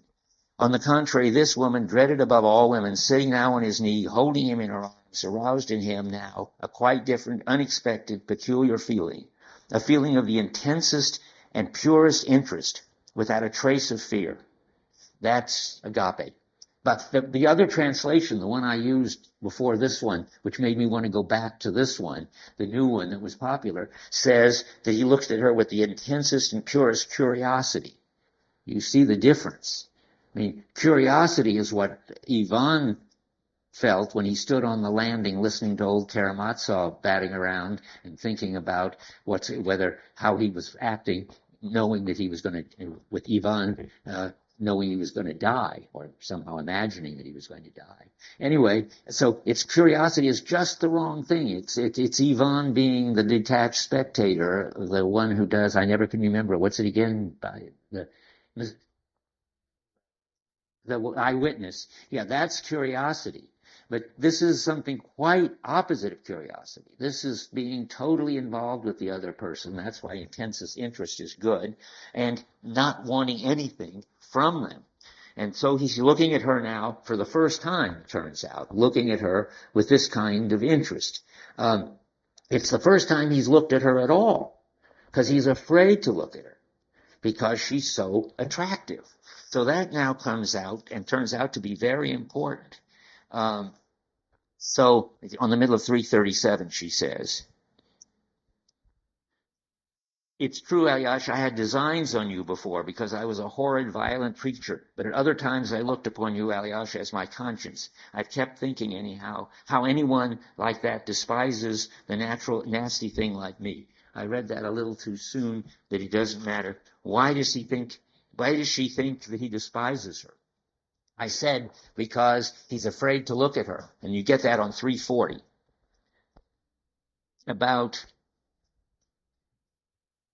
On the contrary, this woman, dreaded above all women, sitting now on his knee, holding him in her arms, aroused in him now a quite different, unexpected, peculiar feeling. A feeling of the intensest and purest interest, without a trace of fear. That's agape. But the other translation, the one I used before this one, which made me want to go back to this one, the new one that was popular, says that he looks at her with the intensest and purest curiosity. You see the difference. I mean, curiosity is what Ivan felt when he stood on the landing listening to old Karamazov batting around and thinking about how he was acting, knowing that he was going to, with Ivan, knowing he was going to die, or somehow imagining that he was going to die. Anyway, so its curiosity is just the wrong thing. It's Ivan being the detached spectator, the one who does, I never can remember, what's it again? The eyewitness. Yeah, that's curiosity. But this is something quite opposite of curiosity. This is being totally involved with the other person. That's why intensest interest is good, and not wanting anything from them. And so he's looking at her now for the first time, it turns out, looking at her with this kind of interest. It's the first time he's looked at her at all, because he's afraid to look at her, because she's so attractive. So that now comes out and turns out to be very important. So on the middle of 337, she says, "It's true, Alyosha, I had designs on you before because I was a horrid, violent creature. But at other times I looked upon you, Alyosha, as my conscience. I've kept thinking anyhow, how anyone like that despises the natural, nasty thing like me." I read that a little too soon, that it doesn't matter. Why does she think that he despises her? I said, because he's afraid to look at her. And you get that on 340. About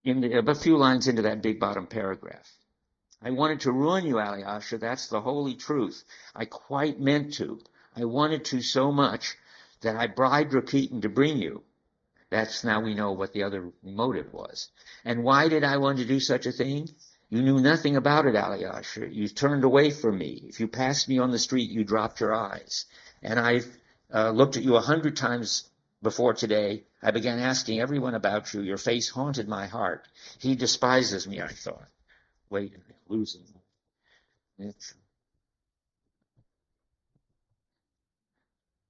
a few lines into that big bottom paragraph. "I wanted to ruin you, Alyosha. That's the holy truth. I quite meant to. I wanted to so much that I bribed Rakitin to bring you." That's now we know what the other motive was. "And why did I want to do such a thing? You knew nothing about it, Alyosha. You turned away from me. If you passed me on the street, you dropped your eyes. And I've looked at you 100 times before today. I began asking everyone about you. Your face haunted my heart. He despises me, I thought." Wait, losing it.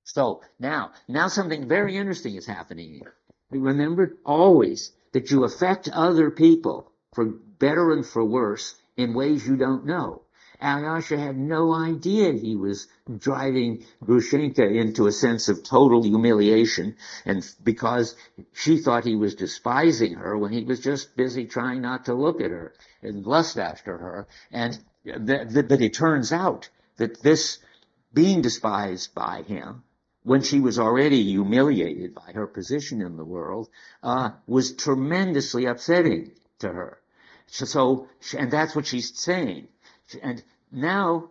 So now something very interesting is happening here. Remember always that you affect other people, for better and for worse, in ways you don't know. Alyosha had no idea he was driving Grushenka into a sense of total humiliation, and because she thought he was despising her when he was just busy trying not to look at her and lust after her. And but it turns out that this being despised by him, when she was already humiliated by her position in the world, was tremendously upsetting to her. And that's what she's saying. And now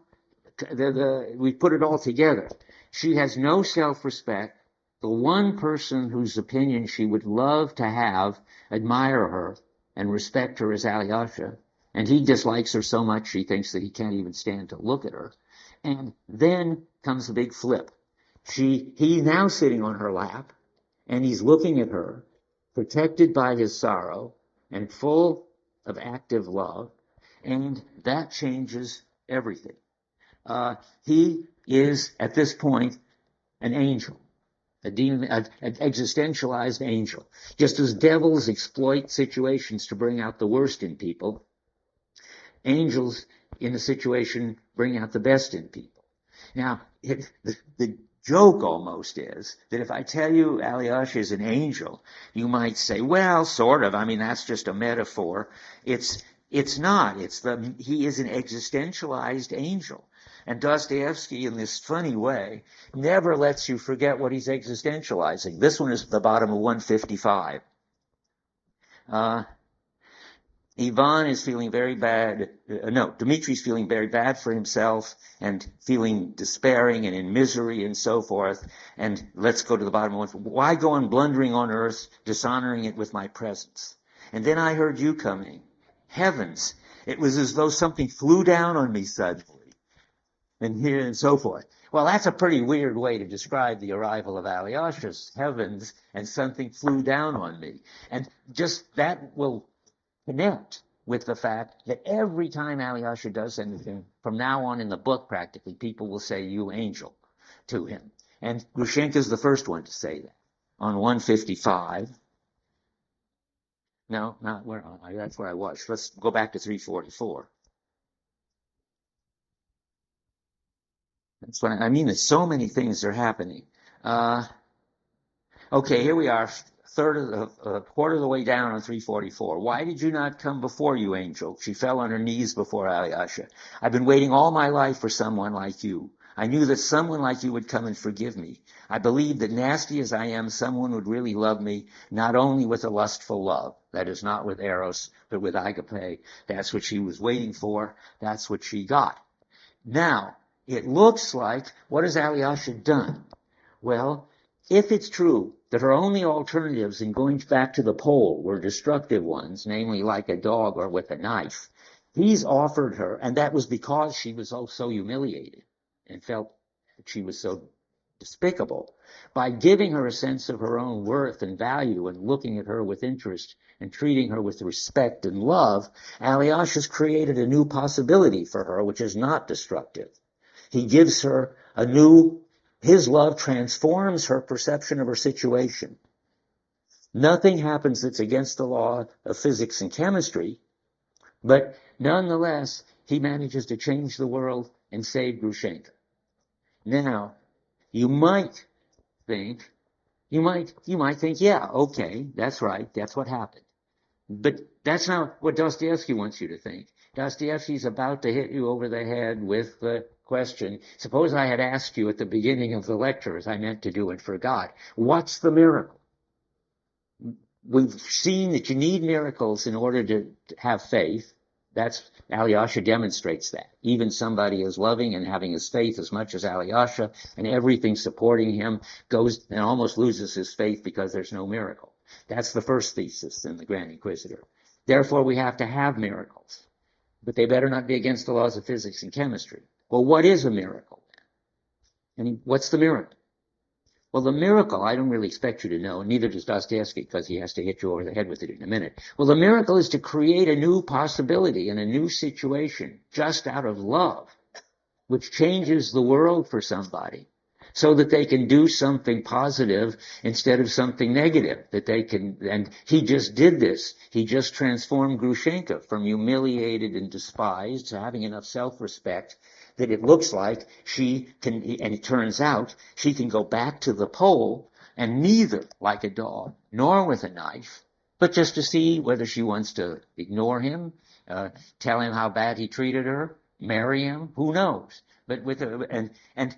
we put it all together. She has no self-respect. The one person whose opinion she would love to have admire her and respect her is Alyosha. And he dislikes her so much she thinks that he can't even stand to look at her. And then comes the big flip. He's now sitting on her lap, and he's looking at her, protected by his sorrow and full of active love, and that changes everything. He is, at this point, an angel, a demon, an existentialized angel. Just as devils exploit situations to bring out the worst in people, angels in a situation bring out the best in people. Now, the joke almost is that if I tell you Alyosha is an angel, you might say, well, sort of. I mean, that's just a metaphor. It's not. He is an existentialized angel. And Dostoevsky, in this funny way, never lets you forget what he's existentializing. This one is at the bottom of 155. Ivan is feeling very bad. Dmitri's feeling very bad for himself and feeling despairing and in misery and so forth. And let's go to the bottom of 1. Why go on blundering on earth, dishonoring it with my presence? And then I heard you coming. Heavens, it was as though something flew down on me suddenly. And here and so forth. Well, that's a pretty weird way to describe the arrival of Alyosha's. Heavens, and something flew down on me. And just that will connect with the fact that every time Alyosha does anything, from now on in the book practically, people will say, you angel, to him. And Grushenka's the first one to say that. On 155. No, not where that's where I was. Let's go back to 344. That's what I mean. There's so many things are happening. Okay, here we are. Quarter of the way down on 344. Why did you not come before, you angel? She fell on her knees before Alyosha. I've been waiting all my life for someone like you. I knew that someone like you would come and forgive me. I believed that nasty as I am, someone would really love me, not only with a lustful love, that is not with eros, but with agape. That's what she was waiting for. That's what she got. Now, it looks like, what has Alyosha done? Well, if it's true that her only alternatives in going back to the pole were destructive ones, namely like a dog or with a knife, He's offered her, and that was because she was so humiliated and felt that she was so despicable. By giving her a sense of her own worth and value and looking at her with interest and treating her with respect and love, Alyosha's created a new possibility for her, which is not destructive. He gives her his love transforms her perception of her situation. Nothing happens that's against the law of physics and chemistry, but nonetheless, he manages to change the world and save Grushenka. Now, you might think, yeah, okay, that's right, that's what happened. But that's not what Dostoevsky wants you to think. Dostoevsky's about to hit you over the head with the question, suppose I had asked you at the beginning of the lecture, as I meant to do and forgot, what's the miracle? We've seen that you need miracles in order to have faith. Alyosha demonstrates that. Even somebody as loving and having his faith as much as Alyosha and everything supporting him goes and almost loses his faith because there's no miracle. That's the first thesis in the Grand Inquisitor. Therefore, we have to have miracles. But they better not be against the laws of physics and chemistry. Well, what is a miracle then? And what's the miracle? Well, the miracle, I don't really expect you to know, and neither does Dostoevsky, because he has to hit you over the head with it in a minute. Well, the miracle is to create a new possibility and a new situation just out of love, which changes the world for somebody so that they can do something positive instead of something negative, and he just did this. He just transformed Grushenka from humiliated and despised to having enough self-respect that it looks like she can, and it turns out, she can go back to the pole and neither like a dog nor with a knife, but just to see whether she wants to ignore him, tell him how bad he treated her, marry him, who knows? But and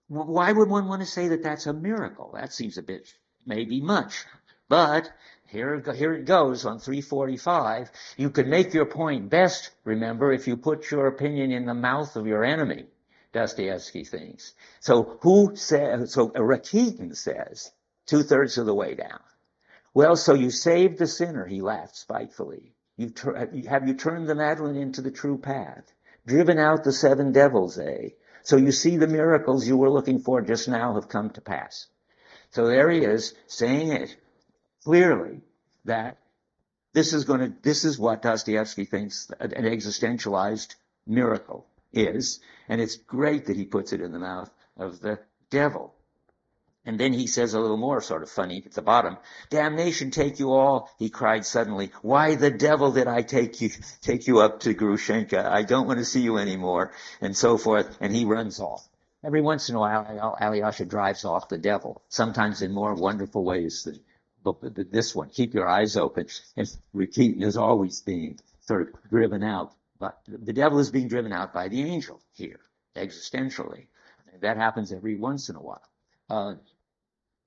why would one want to say that that's a miracle? That seems a bit, maybe much. But here it goes on 345. You can make your point best, remember, if you put your opinion in the mouth of your enemy, Dostoevsky thinks. So Rakitin says, 2/3 of the way down. Well, so you saved the sinner, he laughed spitefully. Have you turned the Magdalene into the true path? Driven out the 7 devils, eh? So you see the miracles you were looking for just now have come to pass. So there he is saying it clearly that this is what Dostoevsky thinks an existentialized miracle is. And it's great that he puts it in the mouth of the devil. And then he says a little more sort of funny at the bottom. Damnation take you all, he cried suddenly. Why the devil did I take you up to Grushenka? I don't want to see you anymore. And so forth. And he runs off. Every once in a while, Alyosha drives off the devil, sometimes in more wonderful ways than this one. Keep your eyes open. And Rakitin is always being sort of driven out. But the devil is being driven out by the angel here, existentially. That happens every once in a while.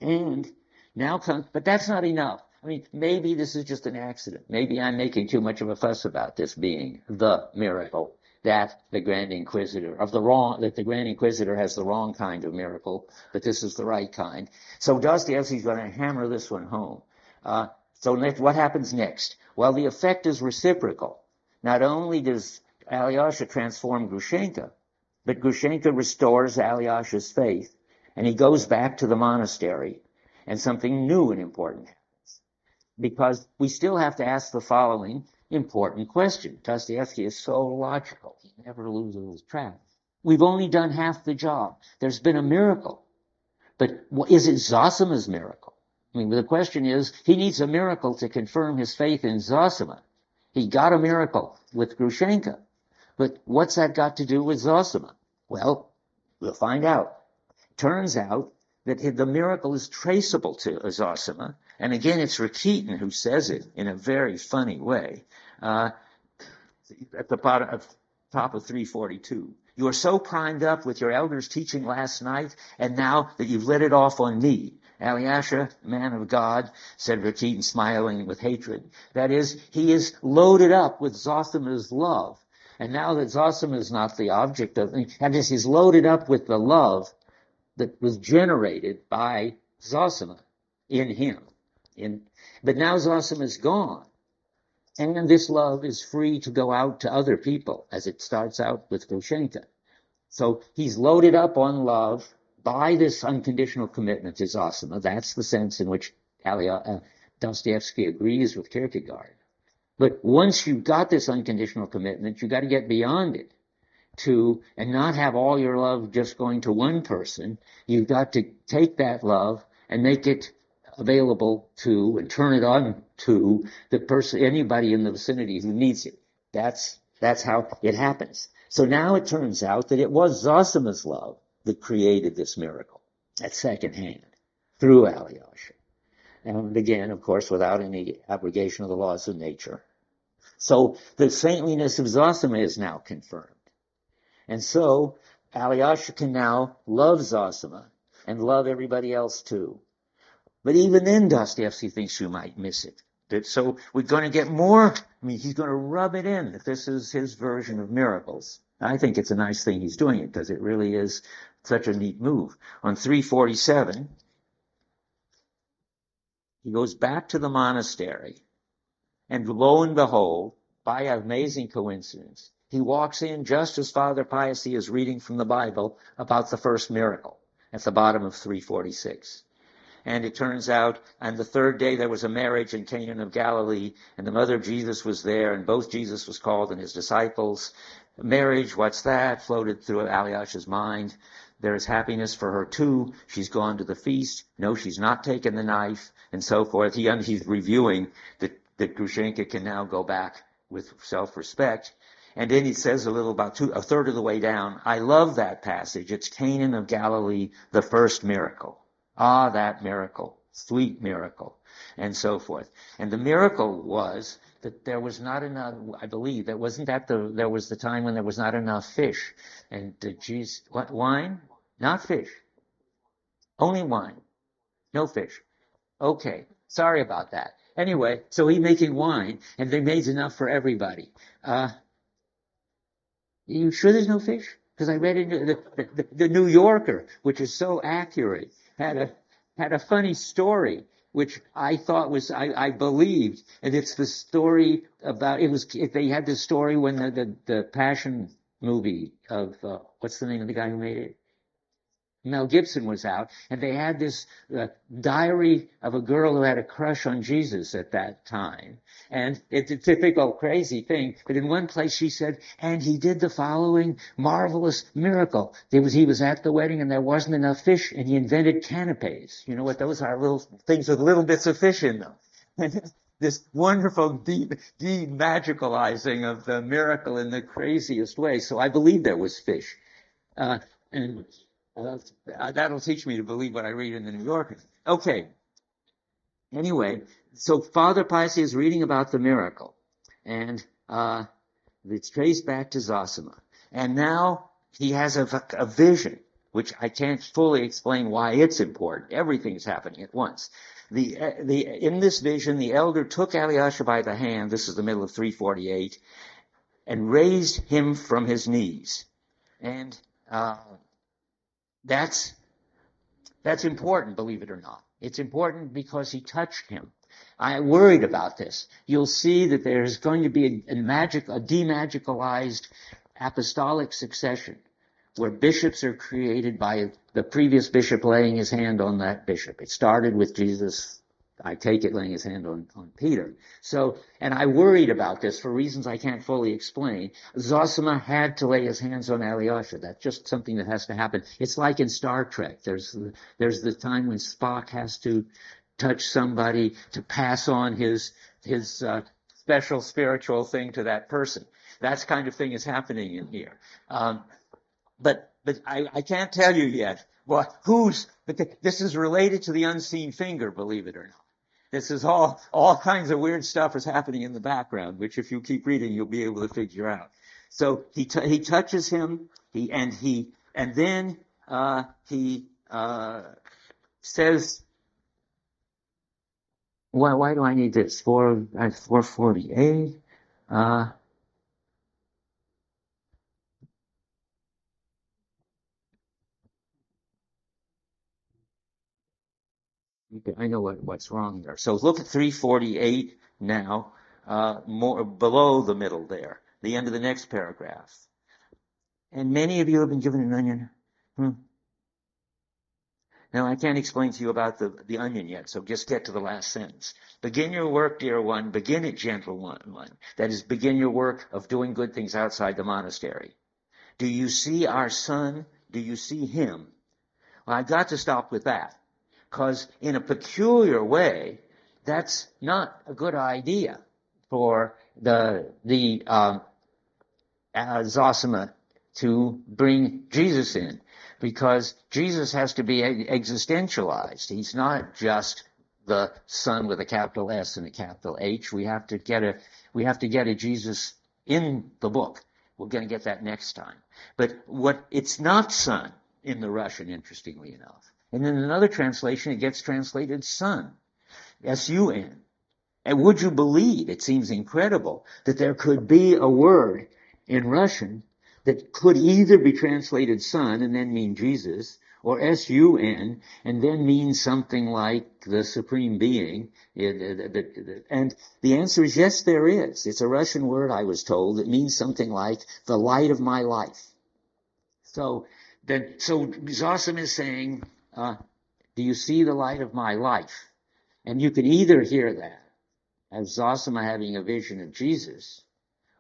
And now comes, but that's not enough. I mean, maybe this is just an accident. Maybe I'm making too much of a fuss about this being the miracle that the Grand Inquisitor that the Grand Inquisitor has the wrong kind of miracle, but this is the right kind. So Dostoevsky's going to hammer this one home. So what happens next? Well, the effect is reciprocal. Not only does Alyosha transform Grushenka, but Grushenka restores Alyosha's faith. And he goes back to the monastery, and something new and important happens. Because we still have to ask the following important question. Dostoevsky is so logical. He never loses track. We've only done half the job. There's been a miracle. But is it Zosima's miracle? I mean, the question is, he needs a miracle to confirm his faith in Zosima. He got a miracle with Grushenka. But what's that got to do with Zosima? Well, we'll find out. Turns out that the miracle is traceable to Zosima. And again, it's Rakitin who says it in a very funny way. At the top of 342. You are so primed up with your elders' teaching last night, and now that you've let it off on me. Alyosha, man of God, said Rakitin, smiling with hatred. That is, he is loaded up with Zosima's love. And now that Zosima is not the object of, and he's loaded up with the love that was generated by Zosima in him. But now Zosima is gone. And this love is free to go out to other people, as it starts out with Grushenka. So he's loaded up on love by this unconditional commitment to Zosima. That's the sense in which Dostoevsky agrees with Kierkegaard. But once you've got this unconditional commitment, you've got to get beyond it and not have all your love just going to one person. You've got to take that love and make it available to and turn it on to the person, anybody in the vicinity who needs it. That's how it happens. So now it turns out that it was Zosima's love that created this miracle at second hand through Alyosha. And again, of course, without any abrogation of the laws of nature. So the saintliness of Zosima is now confirmed. And so Alyosha can now love Zosima and love everybody else too. But even then, Dostoevsky thinks you might miss it. So we're going to get more. I mean, he's going to rub it in that this is his version of miracles. I think it's a nice thing he's doing it because it really is such a neat move. On 347, he goes back to the monastery, and lo and behold, by an amazing coincidence, he walks in just as Father Paissy is reading from the Bible about the first miracle at the bottom of 346. And it turns out, on the third day there was a marriage in Canaan of Galilee, and the mother of Jesus was there, and both Jesus was called and his disciples. Marriage, what's that? Floated through Alyosha's mind. There is happiness for her too. She's gone to the feast. No, she's not taken the knife, and so forth. He's reviewing that Grushenka can now go back with self-respect. And then he says about a third of the way down, I love that passage. It's Canaan of Galilee, the first miracle. Ah, that miracle, sweet miracle, and so forth. And the miracle was that there was not enough, I believe, there was the time when there was not enough fish. And what, wine? Not fish. Only wine. No fish. Okay. Sorry about that. Anyway, so he's making wine, and they made enough for everybody. You sure there's no fish? Because I read in the New Yorker, which is so accurate, had a funny story, which I thought I believed, and it's the story about they had this story when the Passion movie of what's the name of the guy who made it? Mel Gibson was out, and they had this diary of a girl who had a crush on Jesus at that time. And it's a typical crazy thing, but in one place she said, and he did the following marvelous miracle. He was at the wedding and there wasn't enough fish, and he invented canapes. You know what those are? Little things with little bits of fish in them. And this wonderful de-magicalizing of the miracle in the craziest way. So I believe there was fish. And that'll teach me to believe what I read in the New Yorker. Okay. Anyway, so Father Paissy is reading about the miracle, and it's traced back to Zosima. And now he has a vision, which I can't fully explain why it's important. Everything's happening at once. In this vision, the elder took Alyosha by the hand, this is the middle of 348, and raised him from his knees. And that's important, believe it or not. It's important because he touched him. I worried about this. You'll see that there's going to be a demagicalized apostolic succession where bishops are created by the previous bishop laying his hand on that bishop. It started with Jesus, I take it, laying his hand on Peter. So, and I worried about this for reasons I can't fully explain. Zosima had to lay his hands on Alyosha. That's just something that has to happen. It's like in Star Trek. There's the time when Spock has to touch somebody to pass on his special spiritual thing to that person. That kind of thing is happening in here. But I can't tell you yet. Well, this is related to the unseen finger, believe it or not. This is all kinds of weird stuff is happening in the background, which if you keep reading, you'll be able to figure out. So he touches him, and then he says, why do I need this? 448. Okay, I know what's wrong there. So look at 348 now. more below the middle there, the end of the next paragraph. And many of you have been given an onion. Now, I can't explain to you about the onion yet, so just get to the last sentence. Begin your work, dear one. Begin it, gentle one. That is, begin your work of doing good things outside the monastery. Do you see our son? Do you see him? Well, I got to stop with that, because in a peculiar way, that's not a good idea for the Zosima to bring Jesus in, because Jesus has to be existentialized. He's not just the Son with a capital S and a capital H. We have to get a Jesus in the book. We're going to get that next time. But it's not Son in the Russian, interestingly enough. And in another translation, it gets translated Son, S-U-N. And would you believe, it seems incredible, that there could be a word in Russian that could either be translated Son and then mean Jesus, or S-U-N and then mean something like the Supreme Being. And the answer is yes, there is. It's a Russian word, I was told, that means something like the light of my life. So Zosima is saying, do you see the light of my life? And you can either hear that as Zosima having a vision of Jesus,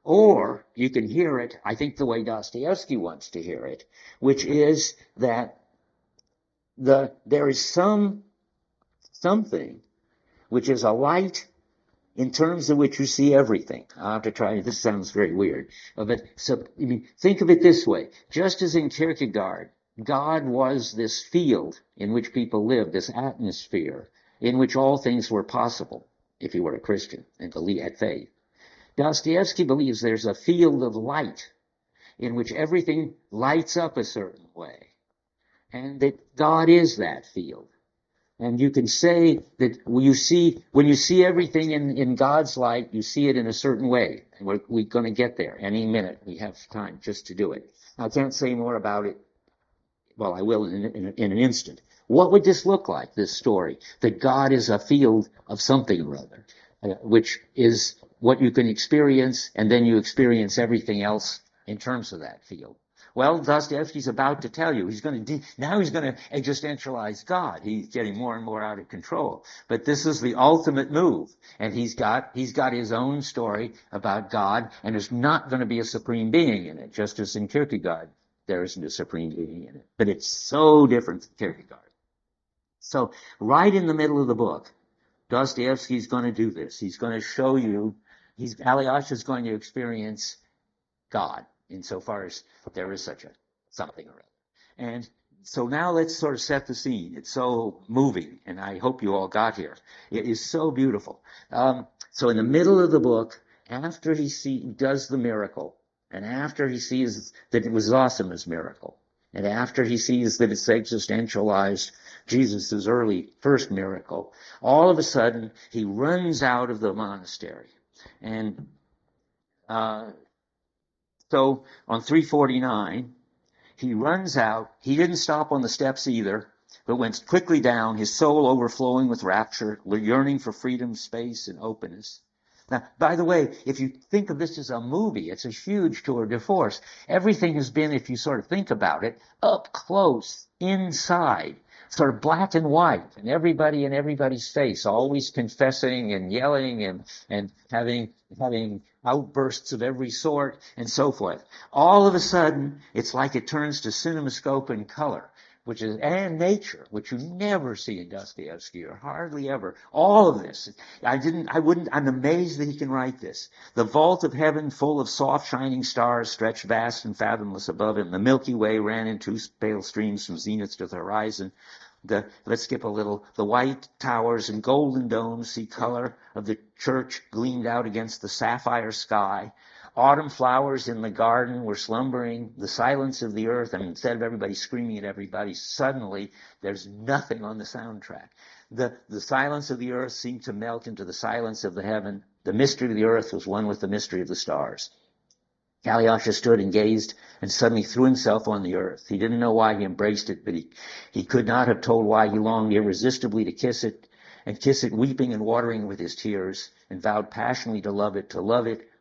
or you can hear it, I think, the way Dostoevsky wants to hear it, which is that there is something which is a light in terms of which you see everything. I'll have to try. This sounds very weird, but think of it this way: just as in Kierkegaard, God was this field in which people lived, this atmosphere in which all things were possible, if you were a Christian and had faith. Dostoevsky believes there's a field of light in which everything lights up a certain way, and that God is that field. And you can say that when you see everything in God's light, you see it in a certain way. And we're going to get there any minute. We have time just to do it. I can't say more about it. Well, I will in an instant. What would this look like, this story? That God is a field of something or other, which is what you can experience, and then you experience everything else in terms of that field. Well, Dostoevsky's about to tell you. He's going to existentialize God. He's getting more and more out of control. But this is the ultimate move. And he's got his own story about God, and there's not going to be a supreme being in it, just as in Kierkegaard there isn't a supreme being in it. But it's so different from Kierkegaard. So right in the middle of the book, Dostoevsky's going to do this. He's going to show you, Alyosha's going to experience God, insofar as there is such something or other. And so now let's sort of set the scene. It's so moving, and I hope you all got here. It is so beautiful. So in the middle of the book, after he does the miracle, and after he sees that it was Zosima's miracle, and after he sees that it's existentialized Jesus' first miracle, all of a sudden he runs out of the monastery. And so on 349, he runs out. He didn't stop on the steps either, but went quickly down, his soul overflowing with rapture, yearning for freedom, space, and openness. Now, by the way, if you think of this as a movie, it's a huge tour de force. Everything has been, if you sort of think about it, up close, inside, sort of black and white, and everybody in everybody's face, always confessing and yelling and having outbursts of every sort and so forth. All of a sudden, it's like it turns to cinemascope and color, and nature, which you never see in Dostoevsky, or hardly ever. All of this. I'm amazed that he can write this. The vault of heaven full of soft shining stars stretched vast and fathomless above him. The Milky Way ran in two pale streams from zenith to the horizon. Let's skip a little. The white towers and golden domes, see color of the church gleamed out against the sapphire sky. Autumn flowers in the garden were slumbering. The silence of the earth, and instead of everybody screaming at everybody, suddenly there's nothing on the soundtrack. The silence of the earth seemed to melt into the silence of the heaven. The mystery of the earth was one with the mystery of the stars. Alyosha stood and gazed and suddenly threw himself on the earth. He didn't know why he embraced it, but he could not have told why he longed irresistibly to kiss it. and kiss it weeping and watering with his tears, and vowed passionately to love it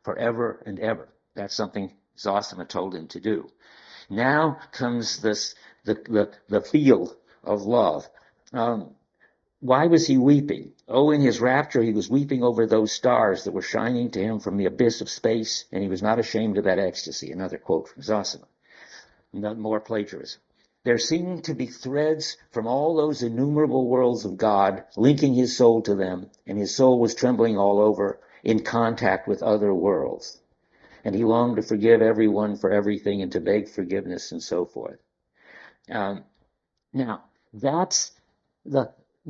forever and ever. That's something Zosima told him to do. Now comes the field of love. Why was he weeping? Oh, in his rapture, he was weeping over those stars that were shining to him from the abyss of space, and he was not ashamed of that ecstasy. Another quote from Zosima. More plagiarism. There seemed to be threads from all those innumerable worlds of God linking his soul to them, and his soul was trembling all over in contact with other worlds. And he longed to forgive everyone for everything and to beg forgiveness and so forth. Now,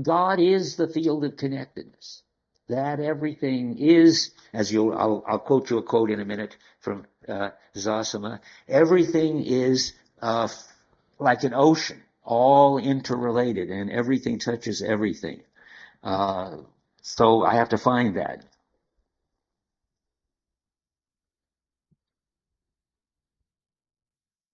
God is the field of connectedness. That everything is, I'll quote you a quote in a minute from Zosima. Everything is like an ocean, all interrelated, and everything touches everything. So I have to find that.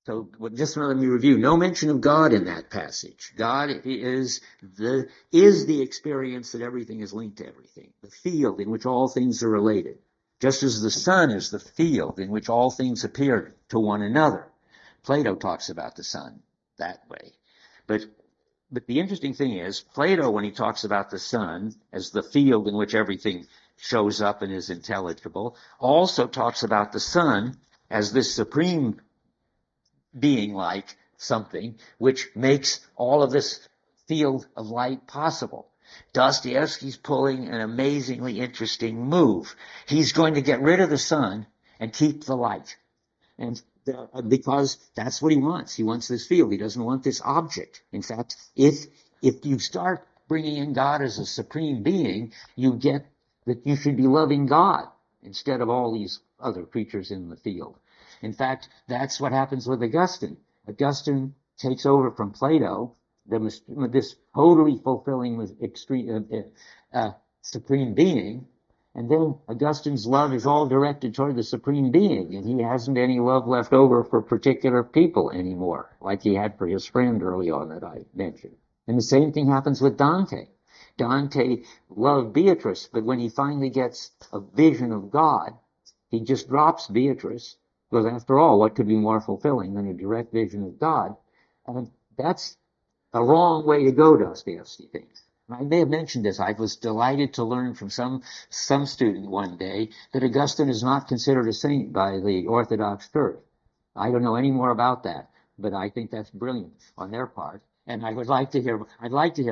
So just let me review. No mention of God in that passage. God is the experience that everything is linked to everything, the field in which all things are related, just as the sun is the field in which all things appear to one another. Plato talks about the sun that way. But the interesting thing is, Plato, when he talks about the sun as the field in which everything shows up and is intelligible, also talks about the sun as this supreme being like something which makes all of this field of light possible. Dostoevsky's pulling an amazingly interesting move. He's going to get rid of the sun and keep the light. And because that's what he wants. He wants this field. He doesn't want this object. In fact, if you start bringing in God as a supreme being, you get that you should be loving God instead of all these other creatures in the field. In fact, that's what happens with Augustine. Augustine takes over from Plato, this totally fulfilling supreme being, and then Augustine's love is all directed toward the supreme being, and he hasn't any love left over for particular people anymore, like he had for his friend early on that I mentioned. And the same thing happens with Dante. Dante loved Beatrice, but when he finally gets a vision of God, he just drops Beatrice. Because after all, what could be more fulfilling than a direct vision of God? And that's a wrong way to go, Dostoevsky thinks. I may have mentioned this. I was delighted to learn from some student one day that Augustine is not considered a saint by the Orthodox Church. I don't know any more about that, but I think that's brilliant on their part. And I'd like to hear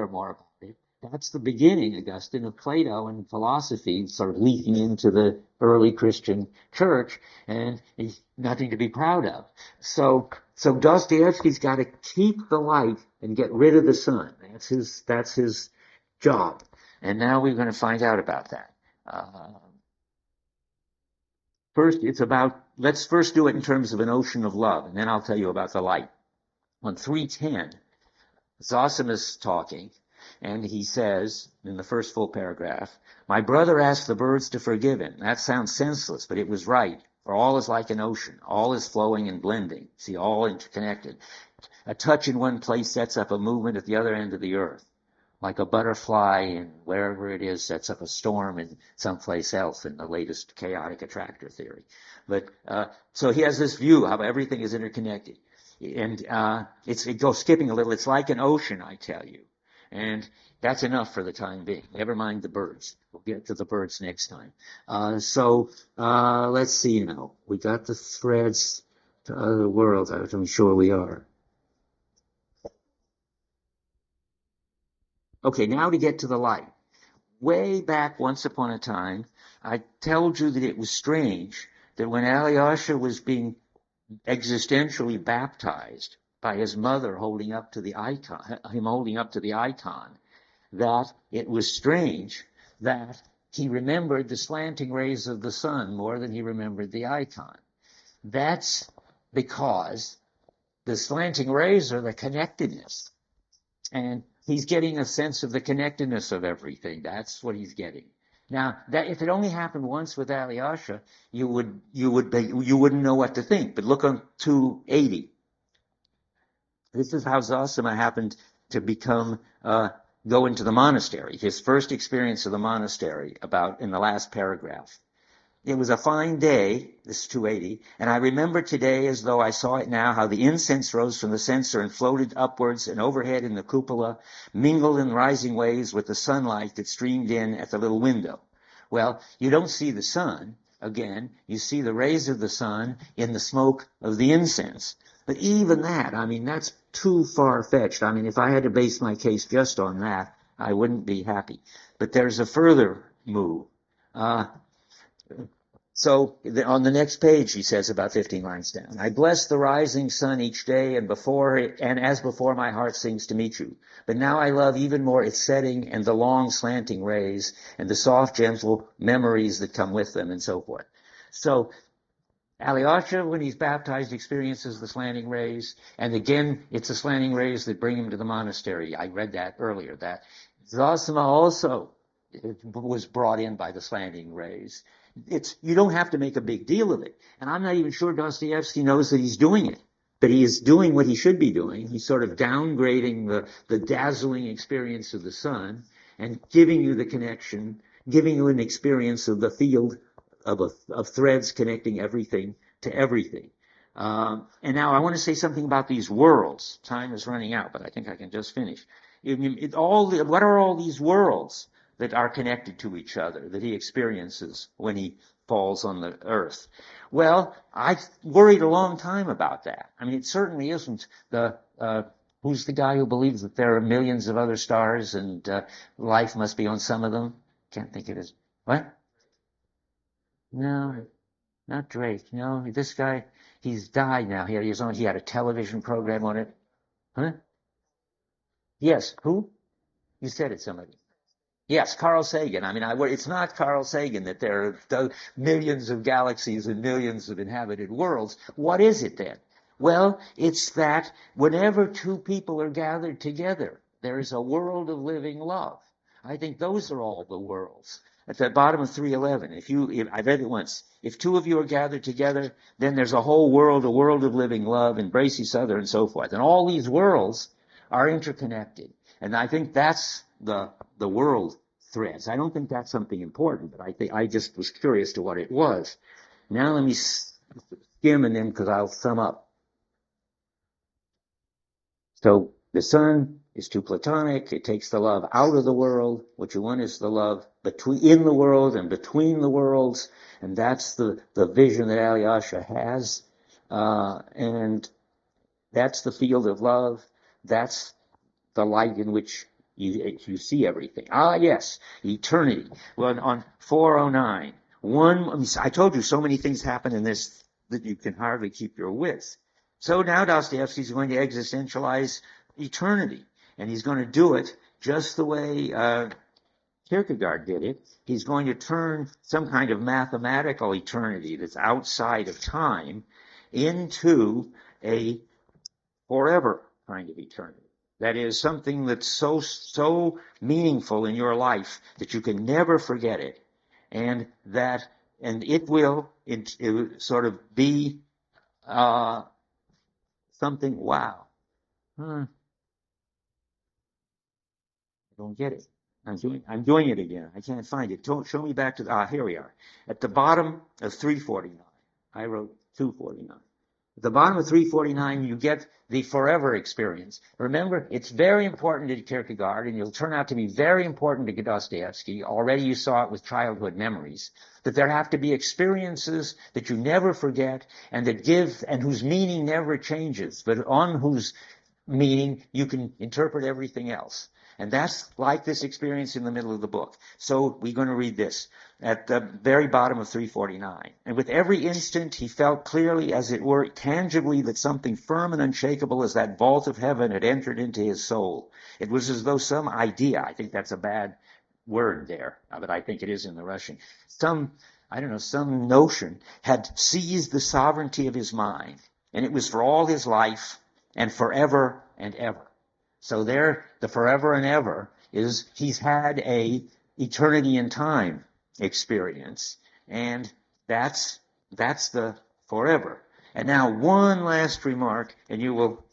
more about it. That's the beginning, Augustine, of Plato and philosophy sort of leaking into the early Christian church, and he's nothing to be proud of. So Dostoevsky's got to keep the light and get rid of the sun. That's his job. And now we're going to find out about that. First, let's first do it in terms of an ocean of love, and then I'll tell you about the light. On 310, Zosima's talking, and he says, in the first full paragraph, my brother asked the birds to forgive him. That sounds senseless, but it was right. For all is like an ocean. All is flowing and blending. See, all interconnected. A touch in one place sets up a movement at the other end of the earth. Like a butterfly in wherever it is sets up a storm in someplace else in the latest chaotic attractor theory. But so he has this view of how everything is interconnected. And it goes skipping a little. It's like an ocean, I tell you. And that's enough for the time being. Never mind the birds. We'll get to the birds next time. So let's see now. We got the threads to other worlds. I'm sure we are. Okay, now to get to the light. Way back once upon a time, I told you that it was strange that when Alyosha was being existentially baptized by his mother holding up to the icon, that it was strange that he remembered the slanting rays of the sun more than he remembered the icon. That's because the slanting rays are the connectedness. And he's getting a sense of the connectedness of everything. That's what he's getting. Now, that if it only happened once with Alyosha, you wouldn't know what to think. But look on 280. This is how Zosima happened to become go into the monastery. His first experience of the monastery, about in the last paragraph. It was a fine day, this is 280, and I remember today as though I saw it now, how the incense rose from the censer and floated upwards and overhead in the cupola, mingled in rising waves with the sunlight that streamed in at the little window. Well, you don't see the sun. Again, you see the rays of the sun in the smoke of the incense. But even that, I mean, that's too far-fetched. I mean, if I had to base my case just on that, I wouldn't be happy. But there's a further move. So on the next page, he says about 15 lines down, I bless the rising sun each day, and as before my heart sings to meet you. But now I love even more its setting and the long slanting rays and the soft, gentle memories that come with them and so forth. So Alyosha, when he's baptized, experiences the slanting rays, and again, it's the slanting rays that bring him to the monastery. I read that earlier, that Zosima also was brought in by the slanting rays. You don't have to make a big deal of it. And I'm not even sure Dostoevsky knows that he's doing it. But he is doing what he should be doing. He's sort of downgrading the dazzling experience of the sun and giving you the connection, giving you an experience of the field of threads connecting everything to everything. And now I want to say something about these worlds. Time is running out, but I think I can just finish. What are all these worlds that are connected to each other, that he experiences when he falls on the earth? Well, I worried a long time about that. I mean, it certainly isn't who's the guy who believes that there are millions of other stars and life must be on some of them? Can't think of his. What? No, not Drake. No, this guy, he's died now. He had a television program on it. Huh? Yes, who? You said it, somebody. Yes, Carl Sagan. I mean, it's not Carl Sagan that there are millions of galaxies and millions of inhabited worlds. What is it then? Well, it's that whenever two people are gathered together, there is a world of living love. I think those are all the worlds. At the bottom of 311, I read it once. If two of you are gathered together, then there's a whole world, a world of living love, embrace each other, and so forth. And all these worlds are interconnected. And I think that's the world threads. I don't think that's something important, but I just was curious to what it was. Now let me skim and then, because I'll sum up. So the sun is too platonic. It takes the love out of the world. What you want is the love in the world and between the worlds. And that's the vision that Alyosha has. And that's the field of love. That's the light in which you see everything. Yes, eternity. Well, on 409, I told you so many things happen in this that you can hardly keep your wits. So now Dostoevsky's going to existentialize eternity, and he's going to do it just the way Kierkegaard did it. He's going to turn some kind of mathematical eternity that's outside of time into a forever kind of eternity. That is something that's so meaningful in your life that you can never forget it, and it will sort of be something. Wow, I don't get it. I'm doing it again. I can't find it. Show me back to here we are at the bottom of 349. I wrote 249. At the bottom of 349, you get the forever experience. Remember, it's very important to Kierkegaard, and it'll turn out to be very important to Dostoevsky. Already you saw it with childhood memories, that there have to be experiences that you never forget and whose meaning never changes, but on whose meaning you can interpret everything else. And that's like this experience in the middle of the book. So we're going to read this at the very bottom of 349. And with every instant he felt clearly, as it were, tangibly, that something firm and unshakable as that vault of heaven had entered into his soul. It was as though some idea, I think that's a bad word there, but I think it is in the Russian, some notion had seized the sovereignty of his mind. And it was for all his life and forever and ever. So there, the forever and ever is he's had a eternity in time experience, and that's the forever. And now one last remark, and you will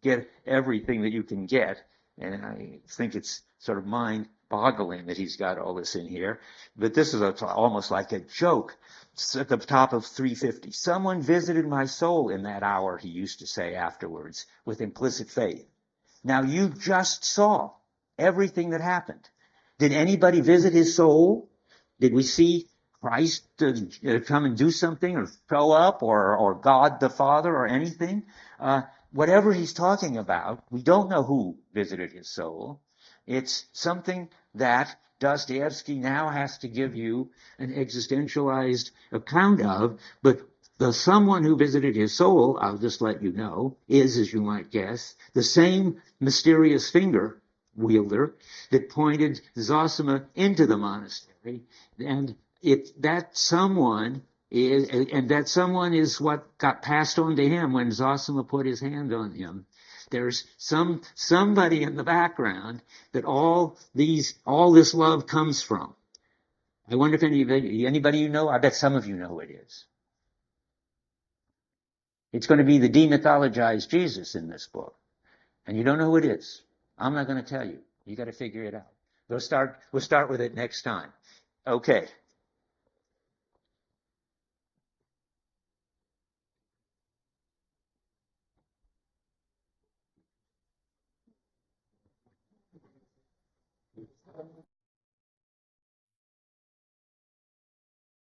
get everything that you can get, and I think it's sort of mind-boggling that he's got all this in here. But this is almost like a joke. It's at the top of 350. Someone visited my soul in that hour, he used to say afterwards, with implicit faith. Now you just saw everything that happened. Did anybody visit his soul? Did we see Christ come and do something, or show up, or God the Father, or anything? Whatever he's talking about, we don't know who visited his soul. It's something that Dostoevsky now has to give you an existentialized account of, but the someone who visited his soul, I'll just let you know, is, as you might guess, the same mysterious finger wielder that pointed Zosima into the monastery, and that someone is what got passed on to him when Zosima put his hand on him. There's somebody in the background that all this love comes from. I wonder if anybody you know, I bet some of you know who it is. It's going to be the demythologized Jesus in this book. And you don't know who it is. I'm not going to tell you. You got to figure it out. We'll start with it next time. Okay.